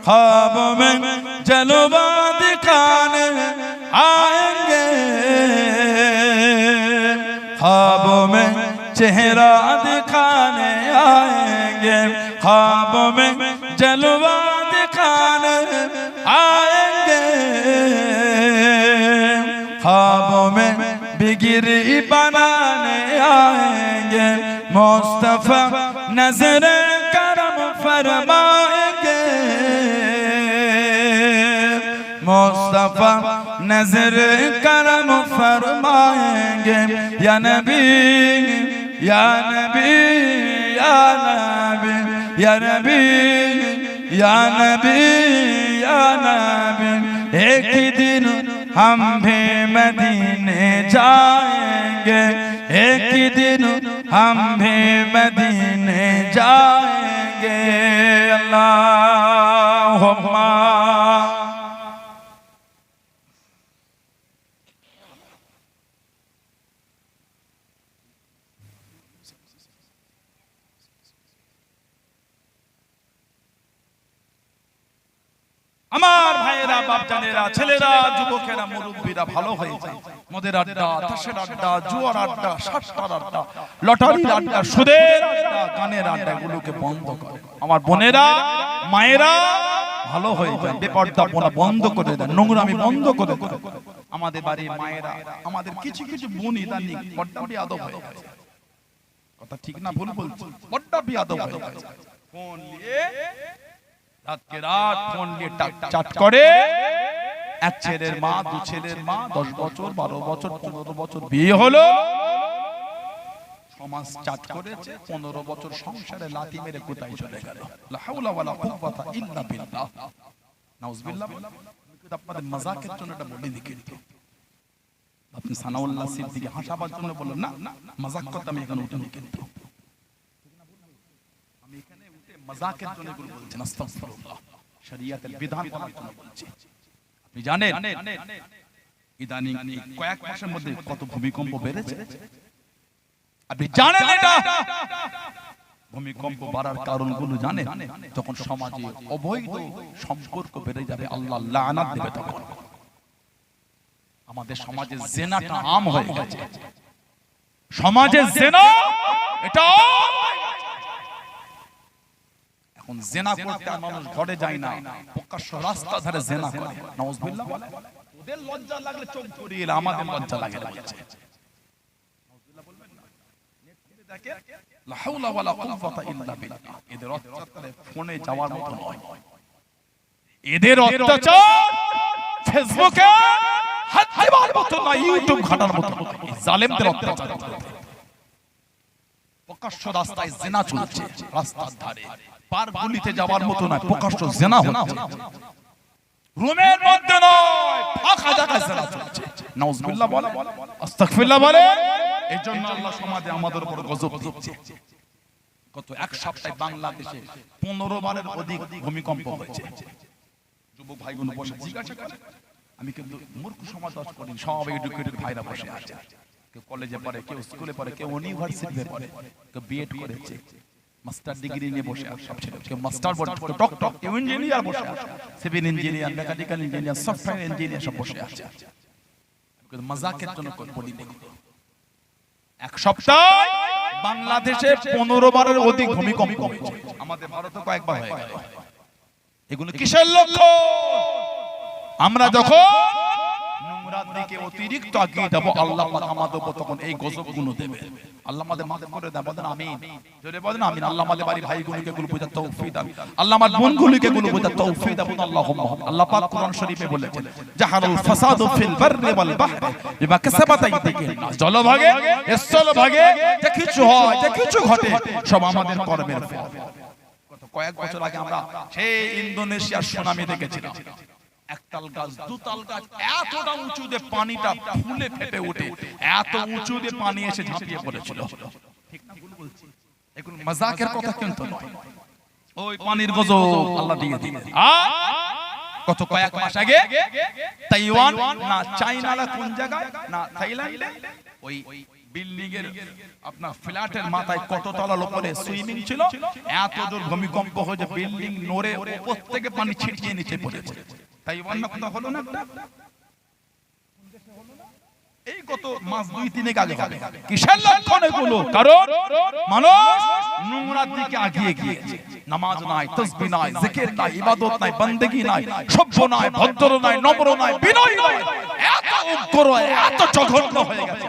ख्वाब में जलवा दिखाने आएंगे, ख्वाब में चेहरा दिखाने आएंगे, ख्वाब में जलवा दिखाने आएंगे, ख्वाब में बिगड़ी बनाने आएंगे, मुस्तफा नजर करम फरमाएंगे, मुस्तफा नजर करम फरमाएंगे। या नबी या नबी या नबी या नबी या नबी या नबी, एक दिन हम भी मदीने जाएंगे, एक दिन हम भी मदीने जाएंगे। अल्लाहुम्मा আমার ভাইয়েরা, বাপজানেরা, ছেলেরা, যুবকেরা, মুরব্বীরা ভালো হয়ে যায়। মদের আড্ডা, তাসের আড্ডা, জুয়ার আড্ডা, সাতটার আড্ডা, লটারির আড্ডা, সুদের আড্ডা, গানের আড্ডাগুলোকে বন্ধ করে। আমার বোনেরা, মায়েরা ভালো হয়ে যায়, বেপরদাপনা বন্ধ করে দেন, নোংরামি বন্ধ করে দেন। আমাদের বাড়ির মায়েরা, আমাদের কিছু কিছু বোন ইদানিং বড্ড বেয়াদব হয়ে গেছে। কথা ঠিক না ভুল বলছি? বড্ড বেয়াদব হয়ে গেছে। ফোন নিয়ে রাত কে রাত ফোন নিয়ে চাট করে। এক ছেলের মা, দু ছেলের মা, 10 বছর 12 বছর 15 বছর বিয়ে হলো, সমাজ চাট করেছে, 15 বছর সংসারে লাথি মেরে কোথায় চলে গেল। লা হাওলা ওয়ালা কুওয়াতা ইল্লা বিল্লাহ। নাউজুবিল্লাহ। আপনাদের মজাকের জন্য এটা বলে দিকে দিতে। আপনি সানাউল্লাহ সিদ্দিকী হাসাবার জন্য বললেন না, মজাক করতে আমি এখানে উঠে কিন্তু আমি এখানে উঠে মজাকের জন্য বলছি না, আস্তাগফিরুল্লাহ, শরীয়তের বিধান বলার জন্য বলছি। আপনি জানেন ইদানিং কয়েক মাসের মধ্যে কত ভূমিকম্প বেড়েছে? আপনি জানেন এটা? ভূমিকম্প বাড়ার কারণগুলো জানেন? যখন সমাজে অবৈধ সম্পর্ক বেড়ে যাবে, আল্লাহ লাআনাত দেবে। তখন আমাদের সমাজে জিনাটা আম হয়ে গেছে। সমাজে জিনা এটা এখন জিনা করতে মানুষ ঘরে যায় না, প্রকাশ্য রাস্তা ধারে জিনা করে। নাউজুবিল্লাহ। ওদের লজ্জা লাগলে চোখ ধরিয়ে এলে আমাদের লজ্জা লাগে না বলছে নাউজুবিল্লাহ বলবেন না নেট খুলে দেখেন লা হাওলা ওয়ালা কুওয়াতা ইল্লা বিল্লাহ এদের অত্যাচারে ফোনে যাওয়ার মতো নয় এদের অত্যাচার ফেসবুকে হাত দেওয়ার মতো না ইউটিউব ঘাটার মতো এই জালেমদের অত্যাচার প্রকাশ্য রাস্তায় জিনা চলছে রাস্তার ধারে পার গলিতে যাওয়ার মতো না প্রকাশ্য জিনা হচ্ছে রুমের মধ্যে নয় ফাঁকা জায়গায় জিনা চলছে নাউজুবিল্লাহ বলে আস্তাগফিরুল্লাহ বলে এজন্য আল্লাহ সমাজে আমাদের উপর গজব দিচ্ছে গত এক সপ্তাহে বাংলাদেশে 15 বারের অধিক ভূমিকম্প হয়েছে যুবক ভাইগুলো বসে জিজ্ঞাসা করে আমি কিন্তু মূর্খ সমাজ দশ করি সব এডুকেটেড ভাইরা বসে আছে কেউ কলেজে পড়ে কেউ স্কুলে পড়ে কেউ ইউনিভার্সিটিতে পড়ে কেউ বিএড করেছে মাস্টার ডিগ্রি নিয়ে বসে আছে সব ছেলে কেউ মাস্টার বড় ডক্টর কেউ ইঞ্জিনিয়ার বসে আছে civil engineer mechanical engineer software engineer সব বসে আছে কিন্তু মজাকের জন্য বলি দেখো এক সপ্তাহে বাংলাদেশে 15 বারের অধিক ভূমিকম্প হয়েছে আমাদের ভারতে কয়েকবার হয়ে গেল এগুলো কিসের লক্ষ্য আমরা যখন নোংরার দিকে অতিরিক্ত এগিয়ে যাব আল্লাহ পাক আমাদের উপর তখন এই গজবগুলো দেবে আল্লাহ আমাদের মাফ করে দেন বলেন আমিন জোরে বলেন আমিন আল্লাহ আমাদের বাড়ি ভাইগুলোকে গুলো বোঝার তৌফিক দান আল্লাহ আমার বোনগুলোকে গুলো বোঝার তৌফিক দান আল্লাহুম্মা আল্লাহ পাক কোরআন শরীফে বলেছেন জাহারুল ফাসাদু ফিল বাররি ওয়াল বাহরি বিমা কাসাবাত আইদিকুম জলভাগে স্থলভাগে যে কিছু হয় যে কিছু ঘটে সব আমাদের কর্মের ফল কয়েক বছর আগে আমরা সেই ইন্দোনেশিয়ার সুনামি দেখেছিলাম একতাল গাছ দুতাল গাছ এতটা উঁচুতে পানিটা ফুলে ফেটে ওঠে এত উঁচুতে পানি এসে ঝাঁপিয়ে পড়েছিল ঠিক না ভুল বলছি এগুলো মজাকের কথা কিন্তু নয় ওই পানির গজব আল্লাহ দিয়ে দিলেন কত কয়েক মাস আগে তাইওয়ান না চায়না না কোন জায়গায় না থাইল্যান্ডে ওই বিল্ডিং এর আপনার ফ্ল্যাটের মাথায় কত তলার উপরে সুইমিং ছিল এত জোর ভূমিকম্প হয়েছে বিল্ডিং নড়ে উপর থেকে পানি ছিটিয়ে নিচে পড়েছে তাইওয়ান না কথা হলো না একটা এই কত মাস 2-3 আগে হবে কিসের লক্ষণ এগুলো কারণ মানুষ নোংরার দিকে এগিয়ে গিয়েছে নামাজ নাই তাসবিহ নাই জিকির নাই ইবাদত নাই বندگی নাই সভ্য নাই ভদ্র নাই নম্র নাই বিনয় নাই এত উগ্র এত জঘন্য হয়ে গেছে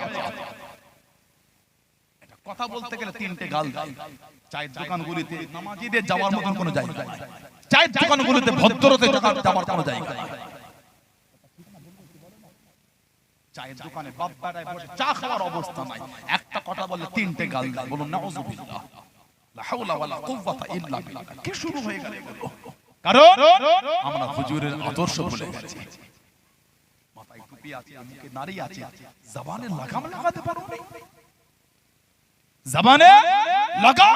এটা কথা বলতে গেলে তিনটে গাল দেয় চায়ের দোকানগুলিতে নামাজিদের যাওয়ার মতন কোনো জায়গা নাই চায়ের দোকানগুলিতে ভদ্রতে যাওয়ার কোনো জায়গা নাই চায়ের দোকানে বাপ বেটায় বসে চা খাওয়ার অবস্থা নাই একটা কথা বললে তিনটে গাল দেয় বলুন নাউজুবিল্লাহ লা হাওলা ওয়ালা কুওয়াতা ইল্লা বিল্লাহ কি শুরু হয়ে গেল এগুলো কারণ আমরা হুজুরের আদর্শ ভুলে গেছি মাথায় টুপি আছে মুখে নারী আছে জবানে লাগাম লাগাতে পারো না জবানে লাগাম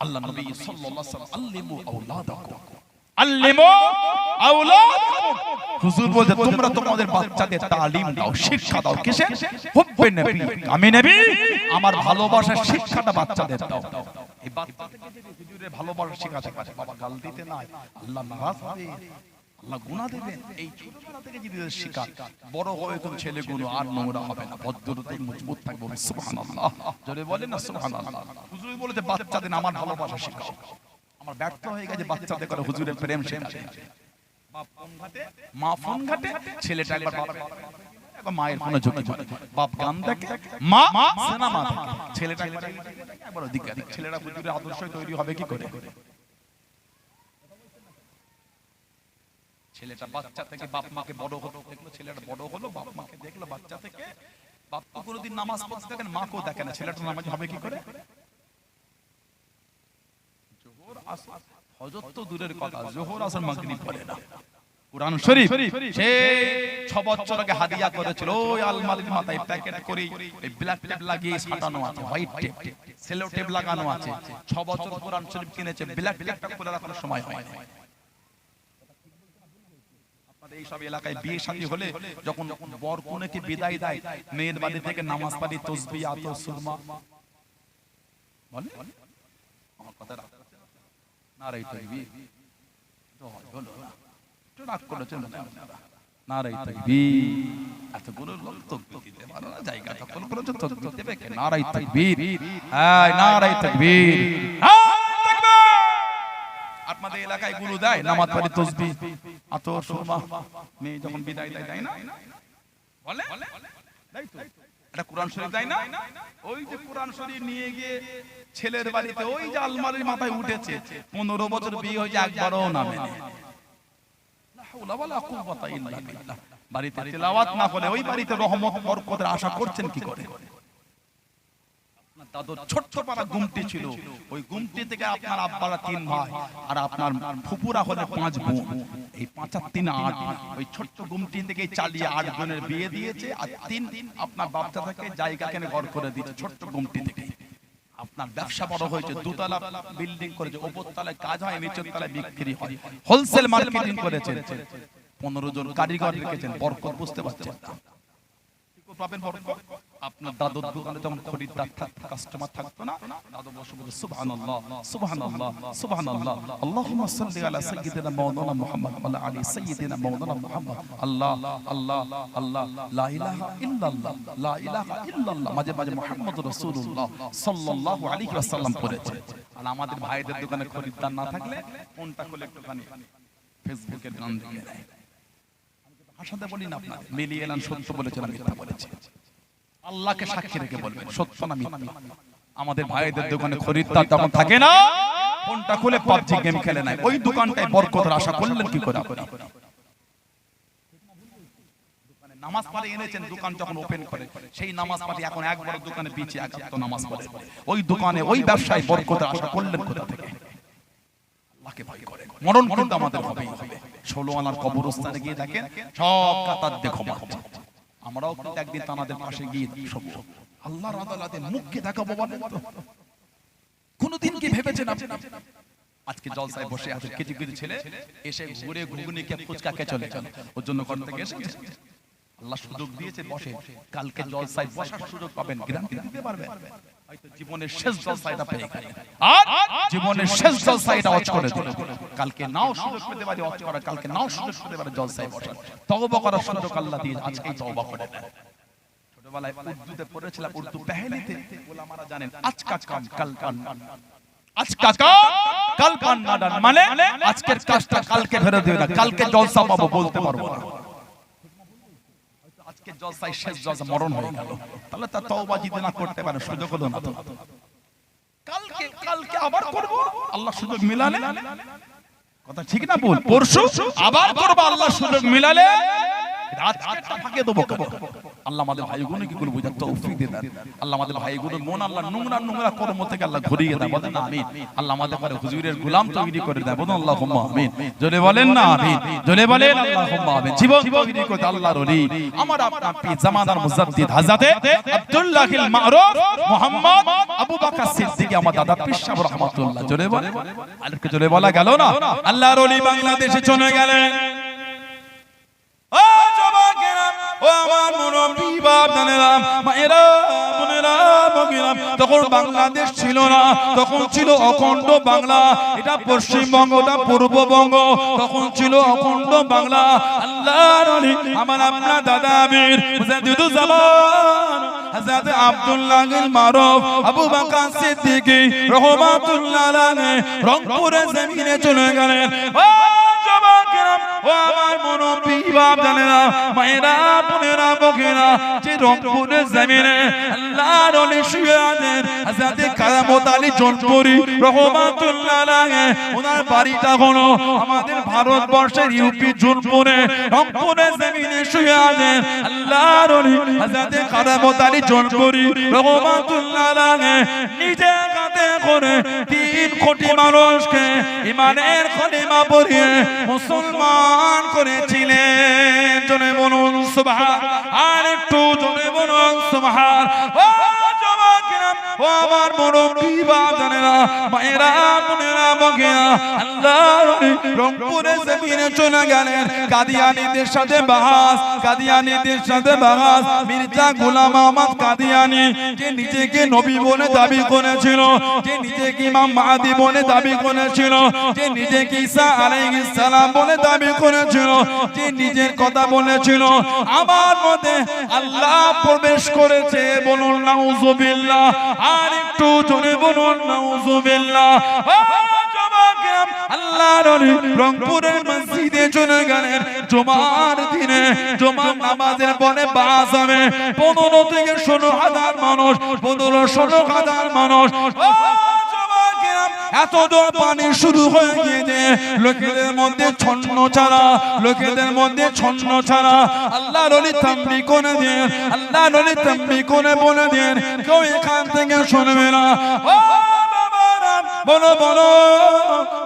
আল্লাহ নবী সাল্লাল্লাহু আলাইহি ওয়াসাল্লাম আল্লিমু আওলাদাকুম আল্লিমু আওলাদাকুম হুজুর বলতে তোমরা তোমাদের বাচ্চাদের তালিম দাও শিক্ষা দাও কিসে হুব্বে নবী আমি নবী আমার ভালোবাসার শিক্ষাটা বাচ্চাদের দাও এই বাচ্চা থেকে যদি হুজুরের ভালোবাসা শেখাতে পারে বাবা গাল দিতে নাই আল্লাহ নারাজ হবে আল্লাহ গুনাহ দিবেন এই ছোটবেলা থেকে যদি শিখান বড় হয়ে তো ছেলেগুলো আর নোংরা হবে না ভদ্রতায় মজবুত থাকবে সুবহানাল্লাহ জোরে বলেন না সুবহানাল্লাহ হুজুর বলেছে বাচ্চাদের আমার ভালোবাসা শেখাও আমার ব্যর্থ হয়ে গেছে বাচ্চাদের করে হুজুরের প্রেম শেখাতে বাপ ফোন ঘাটে মা ফোন ঘাটে ছেলেটা একবার একবার মায়ের ফোনে ঝুঁকি পড়ে বাপ গান দেখে মা সিনেমা দেখে ছেলেটা একবার ওদিকে ছেলেটা হুজুরের আদর্শে তৈরি হবে কি করে ছেলেটা বাচ্চা থেকে বাপ মাকে বড় হলো দেখলো ছেলেটা বড় হলো বাপ মাকে দেখলো বাচ্চা থেকে বাপ তো কোনোদিন নামাজ পড়তে দেখেন মাকেও দেখে না ছেলেটা নামাজ হবে কি করে জোহর আসর ফজর তো দূরের কথা জোহর আসর মাগরিব পড়ে না কুরআন শরীফ সে 6 বছর আগে হাদিয়া করেছিল ওই আলমারির মাথায় প্যাকেট করে এই ব্ল্যাক টেপ লাগিয়ে সাজানো আছে হোয়াইট টেপ সেলো টেপ লাগানো আছে 6 বছর কুরআন শরীফ কিনেছে ব্ল্যাক টেপটা খুলে রাখার সময় হয় না এই সব এলাকায় বিয়ে শাদী হলে যখন বর কনেকে বিদায় দেয় মেয়ের বাড়ি থেকে নামাজ পড়ি তাসবিহ আতো সুরমা বলে আমার কথা নারাই তাকবীর তো হলো না তো রাগ করেছেন নারাই তাকবীর এতগুলো লোক তাকবীর দিতে পারে না জায়গা দখল করেছে তাকবীর দেবে কে নারাই তাকবীর এই নারাই তাকবীর আপনাদের এলাকায় গুলো দেয় নামাজ পড়ি তাসবিহ আতর সুরমা মেয়ে যখন বিদায় দেয়, তাই না? বলে এটা কোরআন শরীফ, তাই না? ওই যে কোরআন শরীফ নিয়ে গিয়ে ছেলের বাড়িতে ওই যে আলমারির মাথায় উঠেছে, 15 বছর বিয়ে হয়েছে, একবারও না মেনে। লা হাওলা ওয়ালা কুওয়াতা ইল্লা বিল্লাহ। বাড়িতে তেলাওয়াত না হলে ওই বাড়িতে রহমত বরকতের আশা করছেন কি করে? আপনার দাদুর ছোট্ট পাড়া গুমটি ছিল, ওই গুমটি থেকে আপনার আব্বারা 3 ভাই আর আপনার ফুপুরা হলে 5 বোন। এই 5 আর 3 8, ওই ছোট্ট গুমটি থেকে চালিয়ে 8 জনের বিয়ে দিয়েছে, আর 3 আপনার বাপটা থেকে জায়গা কিনে ঘর করে দিয়েছে ছোট্ট গুমটি থেকে। আপনার ব্যবসা বড় হয়েছে, 2 তলা বিল্ডিং করেছে, উপর তলায় কাজ হয়, নিচের তলায় বিক্রি হয়, হোলসেল মার্কেটিং করেছেন, 15 জন কারিগর রেখেছেন। বরকত বুঝতে পারছেন না? পাবেন বরকত। আপনার দাদুর দোকানে যখন খরিদ্দার থাকতো, কাস্টমার থাকতো না, দাদু বসে বলে সুবহানাল্লাহ সুবহানাল্লাহ সুবহানাল্লাহ, আল্লাহুম্মা সাল্লি আলা সাইয়্যিদিনা মাওলানা মুহাম্মদ ওয়া আলা আলি সাইয়্যিদিনা মাওলানা মুহাম্মদ, আল্লাহ আল্লাহ আল্লাহ, লা ইলাহা ইল্লাল্লাহ লা ইলাহা ইল্লাল্লাহ, মাঝে মাঝে মুহাম্মদুর রাসূলুল্লাহ সাল্লাল্লাহু আলাইহি ওয়াসাল্লাম পড়েছে। আর আমাদের ভাইদের দোকানে খরিদ্দার না থাকলে কোনটা খুলে একটুখানি ফেসবুকের গান দেখে নেয়। ভাষাতে বলি না, আপনাদের মিলিয়ে এলাম, সত্য বলেছেন না মিথ্যা বলেছে, আল্লাহকে সাক্ষী রেখে বলবেন সত্য না মিথ্যা। আমাদের ভাইদের দোকানে খরিদ্দার যখন থাকে না, কোনটা খুলে পাবজি গেম খেলে নাই, ওই দোকানটায় বরকতের আশা করলেন কি করে? আপনি দোকানে নামাজ পড়ে এনেছেন, দোকান যখন ওপেন করে সেই নামাজ পড়ে এখন একবার দোকানে পিছিয়ে একাত্ত নামাজ পড়ে, ওই দোকানে ওই ব্যবসায় বরকতের আশা করলেন কোথা থেকে? আল্লাহকে ভয় করে। মরণ কিন্তু আমাদের হবেই হবে। 16 আনার কবরস্থানে গিয়ে দেখেন সব কাতার দেখো মারছে। আমরাও কিন্তু একদিন তাদের পাশে গিয়ে শোবো, আল্লাহর আদালতে মুখকে দেখাবো বলেন তো? কোনদিন কি ভেবেছেন আপনি? আজকে জলসায় বসে আছে কিছু কিছু ছেলে, এসে ঘুরে ঘুগনি কে ফুচকা কে চলে গেল, ওর জন্য ঘর থেকে এসেছে। আল্লাহ সুযোগ দিয়েছে বসে, কালকে জলসায় বসার সুযোগ পাবেন, গ্যারান্টি দিতে পারবেন? হয়তো জীবনের শেষ জলসাটা পেয়ে গেলেন, আর জীবনের শেষ জলসাটা অজ করে দিলেন। কালকে নাও সুযোগ পেতে পারে অজ করার, কালকে নাও সুযোগ পেতে পারে জলসায় বসার। তওবা করার সুযোগ আল্লাহ দিয়ে আজকেই তওবা করে নেন। ছোটবেলায় উর্দুতে পড়েছিলাম, উর্দু পেহলিতে ওলামারা জানেন আজকা কাম কাল কান, আজকা কাম কাল কান না ডান, মানে আজকের কাজটা কালকে ফেরত দিও না, কালকে জলসা পাবো বলতে পারবো না। আজকে জলসায় শেষ জলসা মরণ হয়ে গেল, তাহলে তার তওবা যদি না করতে পারে সুযোগ হলো না তো। কালকে কালকে আবার করব, আল্লাহ সুযোগ মিলালে, কথা ঠিক না বল, পরশু আবার করব, আল্লাহ সুযোগ মিলালে আজকেরটা ফাঁকে দেবো। আল্লাহ আমাদের ভাইগুলোকে গুলো বুঝার তৌফিক দিয়ে দেন। আল্লাহ আমাদের ভাইগুলোর মন আল্লাহ নোংরা নোংরা কর্ম থেকে আল্লাহ ঘুরিয়ে দেন, বলেন না আমিন। আল্লাহ আমাদের করে হুজুরের গোলাম তৈরি করে দেন, বলেন আল্লাহুম্মা আমিন। জোরে বলেন না আমিন, জোরে বলেন আল্লাহুম্মা আমিন। জীবন তৈরি করে আল্লাহর ওলি আমার আপনার পীর জামানার মুজাদ্দিদ হযরতে আব্দুল্লাহিল মারুফ মুহাম্মদ আবু বকর সিদ্দিকী আমার দাদা পীর সাহেব রাহমাতুল্লাহ। জোরে বলেন, আরেকটু জোরে বলা গেল না? আল্লাহর ওলি বাংলাদেশে চলে গেলেন। ও জবাকেরা, ও আমার মুরব্বি বাপ জানেরা, মায়েরা বোনেরা বগিরা, তখন বাংলাদেশ ছিল না, তখন ছিল অখণ্ড বাংলা। এটা পশ্চিমবঙ্গ, এটা পূর্ববঙ্গ, তখন ছিল অখণ্ড বাংলা। আল্লাহর ওলি আমার আপনার দাদা আমির মুজাদ্দিদুজ জামান হযরত আব্দুল্লাহিল মারুফ আবু বকর সিদ্দিকী রাহমাতুল্লাহ আলাইহি রংপুরের জমিনে চলে গেলেন। ও আমার মুরব্বি বাপ জানেরা, মায়েরা বোনেরা বগিরা, যে রংপুরের জমিনে আল্লাহর ওলি শুয়ে আছেন হযরত কারামত আলী জনপুরি রাহমাতুল্লাহ আলাইহি, ওনার বাড়িটা হলো আমাদের ভারতবর্ষের ইউপি জোনপুরে, রংপুরের জমিনে শুয়ে আছেন আল্লাহর ওলি হযরত কারামত আলী জনপুরি রাহমাতুল্লাহ আলাইহি। নিজে কাঁধে করে 3 কোটি মানুষকে ঈমানের কলিমা পড়িয়ে মুসলমান করেছিলেন। জোরে বলুন সুবহান, আর একটু জোরে বলুন সুবহান। ও জওয়াকেরা, ও আমার মুরব্বি বাপ জানেরা, মায়েরা বোনেরা বগিরা, আল্লাহর ওলি রংপুরের জমিনে চলে গেলেন। কাদিয়ানীদের সাথে বাহাস, কাদিয়ানীদের সাথে বাহাস। মির্জা গোলাম আহমদ কাদিয়ানী, যে নিজেকে নবী বলে দাবি করেছিল, যে নিজেকে ইমাম মাহদী বলে দাবি করেছিল, যে নিজেকে ঈসা আলাইহিস সালাম বলে দাবি করেছিল, যে নিজের কথা বলেছিল, আমার মধ্যে আল্লাহ প্রবেশ করেছে। বলুন নাউজুবিল্লাহ, আর একটু জোরে বলুন নাউজুবিল্লাহ। ও জওয়াকেরা, আল্লাহর ওলি রংপুরের মসজিদে চলে গেলেন জুমার দিনে জুমার নামাজের পরে বাস হবে 15 থেকে 16,000 মানুষ 15-16,000 মানুষ এত দূর পানি শুরু হয়ে গিয়েছে লোকেদের মধ্যে ছন্ন ছাড়া লোকেদের মধ্যে ছন্ন ছাড়া আল্লাহর ওলি তাম্বি করে দেন আল্লাহর ওলি তাম্বি করে বলে দেন কেউ এখান থেকে শুনবে না ও বাবারা বলো বলো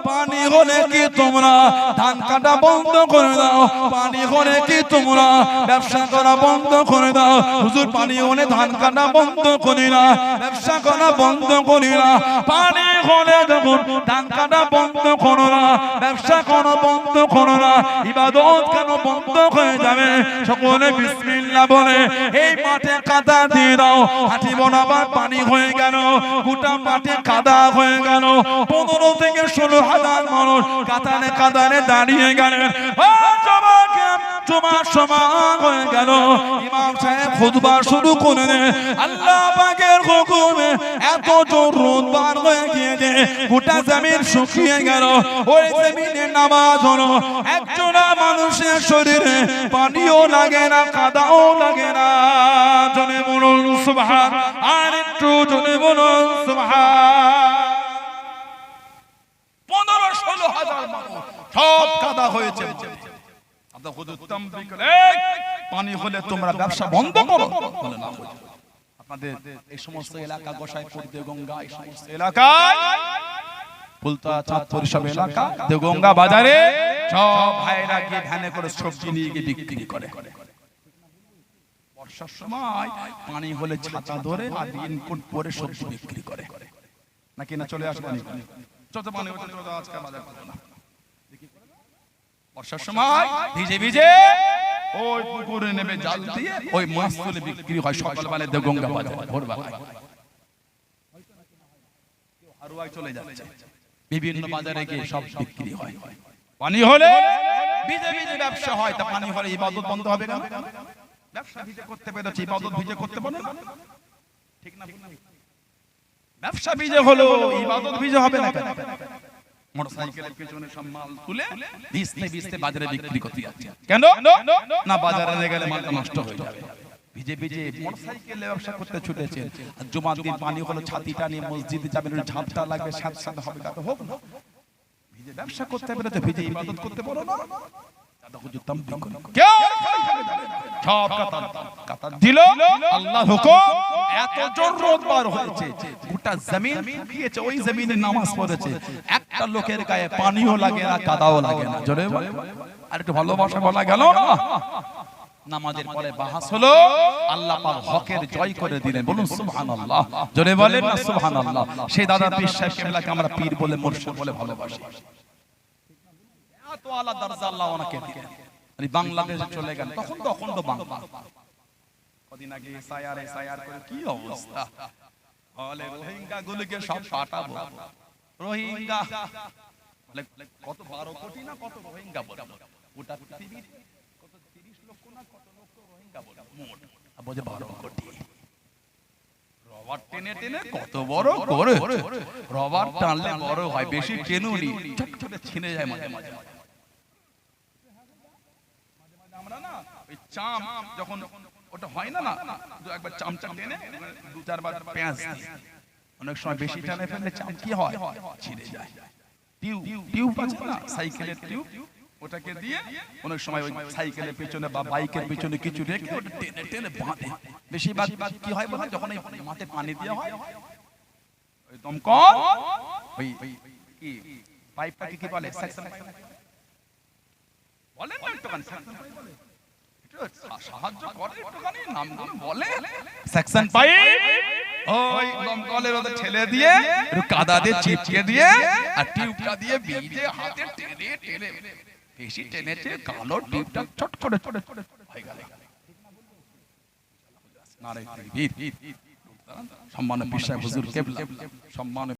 পানি হলে কি তোমরা ধান কাটা বন্ধ করে দাও পানি হলে কি তোমরা ব্যবসা করা বন্ধ করে দাও হুজুর পানি হলে ধান কাটা বন্ধ করি না ব্যবসা করা বন্ধ করি না পানি হলে যখন ধান কাটা বন্ধ করো না ব্যবসা করা বন্ধ করো না ইবাদত কেন বন্ধ হয়ে যাবে সকলে বিসমিল্লাহ বলে এই মাঠে কাদা দিয়ে দাও হাঁটি বরাবর পানি হয়ে গেল গোটা মাঠে কাদা হয়ে গেল 15 থেকে 16,000 মানুষ কাতারে কাতারে দাঁড়িয়ে গেলেন জুমার সময় হয়ে গেল ইমাম সাহেব খুতবা শুরু করে দেন আল্লাহ পাকের হুকুমে এত জোর রোদ বার হয়ে গিয়েছে গোটা জমিন শুকিয়ে গেল ওই জমিনে নামাজ হলো একজন মানুষের শরীরে পানিও লাগে না কাদাও লাগে না জনে বলুন সুবহান আর একটু জনে বলুন সুবহান 15-16,000 মানুষ সব কাদা হয়েছে পানি হলে তোমরা ব্যবসা বন্ধ করো বলে না আপনাদের এই সমস্ত এলাকা গোসাইপুর দেওগঙ্গা এই সমস্ত এলাকায় ফুলতা চাঁদপুর সব এলাকা দেওগঙ্গা বাজারে সব ভাইরা গিয়ে ভ্যানে করে সবজি নিয়ে গিয়ে বিক্রি করে বর্ষার সময় পানি হলে ছাতা ধরে আর রেইনকোট পরে সবজি বিক্রি করে নাকি না চলে আসবে যত পানি হচ্ছে আজকে বাজার করব না বর্ষার সময় ভিজে ভিজে ওই পুকুরে নেমে জাল দিয়ে ওই মাছ তুলে বিক্রি হয় সকালবেলা দেওগঙ্গা বাজারে ভোরবেলায় হারুয়ায় চলে যাচ্ছে বিভিন্ন বাজারে গিয়ে সব বিক্রি হয় পানি হলে ভিজে ভিজে ব্যবসা হয় তা পানি হলে ইবাদত বন্ধ হবে কেন ব্যবসা ভিজে করতে পেরেছে ইবাদত ভিজে করতে পারে না ঠিক না ব্যবসা ভিজে হলো ইবাদত ভিজে হবে না মোটরসাইকেলের পেছনে সব মাল তুলে ভিজতে ভিজতে বাজারে বিক্রি করতে যাচ্ছে কেন না বাজারে নিয়ে গেলে মালটা নষ্ট হয়ে যাবে ভিজে ভিজে মোটরসাইকেলে ব্যবসা করতে ছুটেছেন আর জুমার দিন পানি হলো ছাতিটা নিয়ে মসজিদে যাবেন ওই ঝাপটা লাগবে সাথে সাথে হবে তা তো হোক না ভিজে ব্যবসা করতে পারে তো ভিজে ইবাদত করতে পারো না দাদা হুজুর তামবিক করুন কেউ সব কাতার দিল আল্লাহর হুকুম এত জোর রোদ বার হয়েছে গোটা জমিন শুকিয়েছে ওই জমিনে নামাজ পড়েছে একটা লোকের গায়ে পানিও লাগে না কাদাও লাগে না জোরে বলে আর একটু ভালোবাসা বলা গেল না নামাজের পরে বাহাস হলো আল্লাহ পাক হকের জয় করে দিলেন বলুন সুবহানাল্লাহ জোরে বলেন না সুবহানাল্লাহ সেই দাদা পীর সাহেব কেবলাকে আমরা পীর বলে মুর্শিদ বলে ভালোবাসি এত আলা দরজা আল্লাহ ওনাকে দিলেন আর বাংলাদেশে চলে গেল তখন তো অখণ্ড বাংলা কদিন আগে সায়ার করে কি অবস্থা বলে রোহিঙ্গা গুলোকে সব পাঠাবো রোহিঙ্গা বলে কত 12 কোটি না কত রোহিঙ্গা বলে গোটা পৃথিবীর কত 30 লক্ষ না কত লক্ষ রোহিঙ্গা বলে মোট বলে 12 কোটি রবার টেনে টেনে কত বড় করে রবার টানলে বড় হয় বেশি টেনুনি ছোট ছোট ছিনে যায় মাঝে মাঝে আমরা না ওই চাম যখন ওটা হয় না না একবার চামচা টেনে দু চারবার পেঁয়াজ অনেক সময় বেশি টানে ফেললে চাম কি হয় ছিঁড়ে যায় টিউব আছে না সাইকেলের টিউব ওটাকে দিয়ে অনেক সময় ওই সাইকেলের পেছনে বা বাইকের পেছনে কিছু রেখে ওটা টেনে টেনে বাঁধে বেশিরভাগ কি হয় বলে যখন এই মাঠে পানি দেওয়া হয় ওই দমকল ওই কি পাইপটাকে কি বলে সেকশন বলেন না একটুখানি সাহায্য করে একটুখানি নাম বলে সেকশন পাইপ ওই দমকলের ওদের ঠেলে দিয়ে একটু কাদা দিয়ে চিপকে দিয়ে আর টিউবটা দিয়ে ভিজে হাতে টেনে টেনে বেশি টেনেছে কালো টিউবটা ছট করে হয়ে গেল নারে সম্মানিত পীর সাহেব হুজুর কেবলা সম্মানিত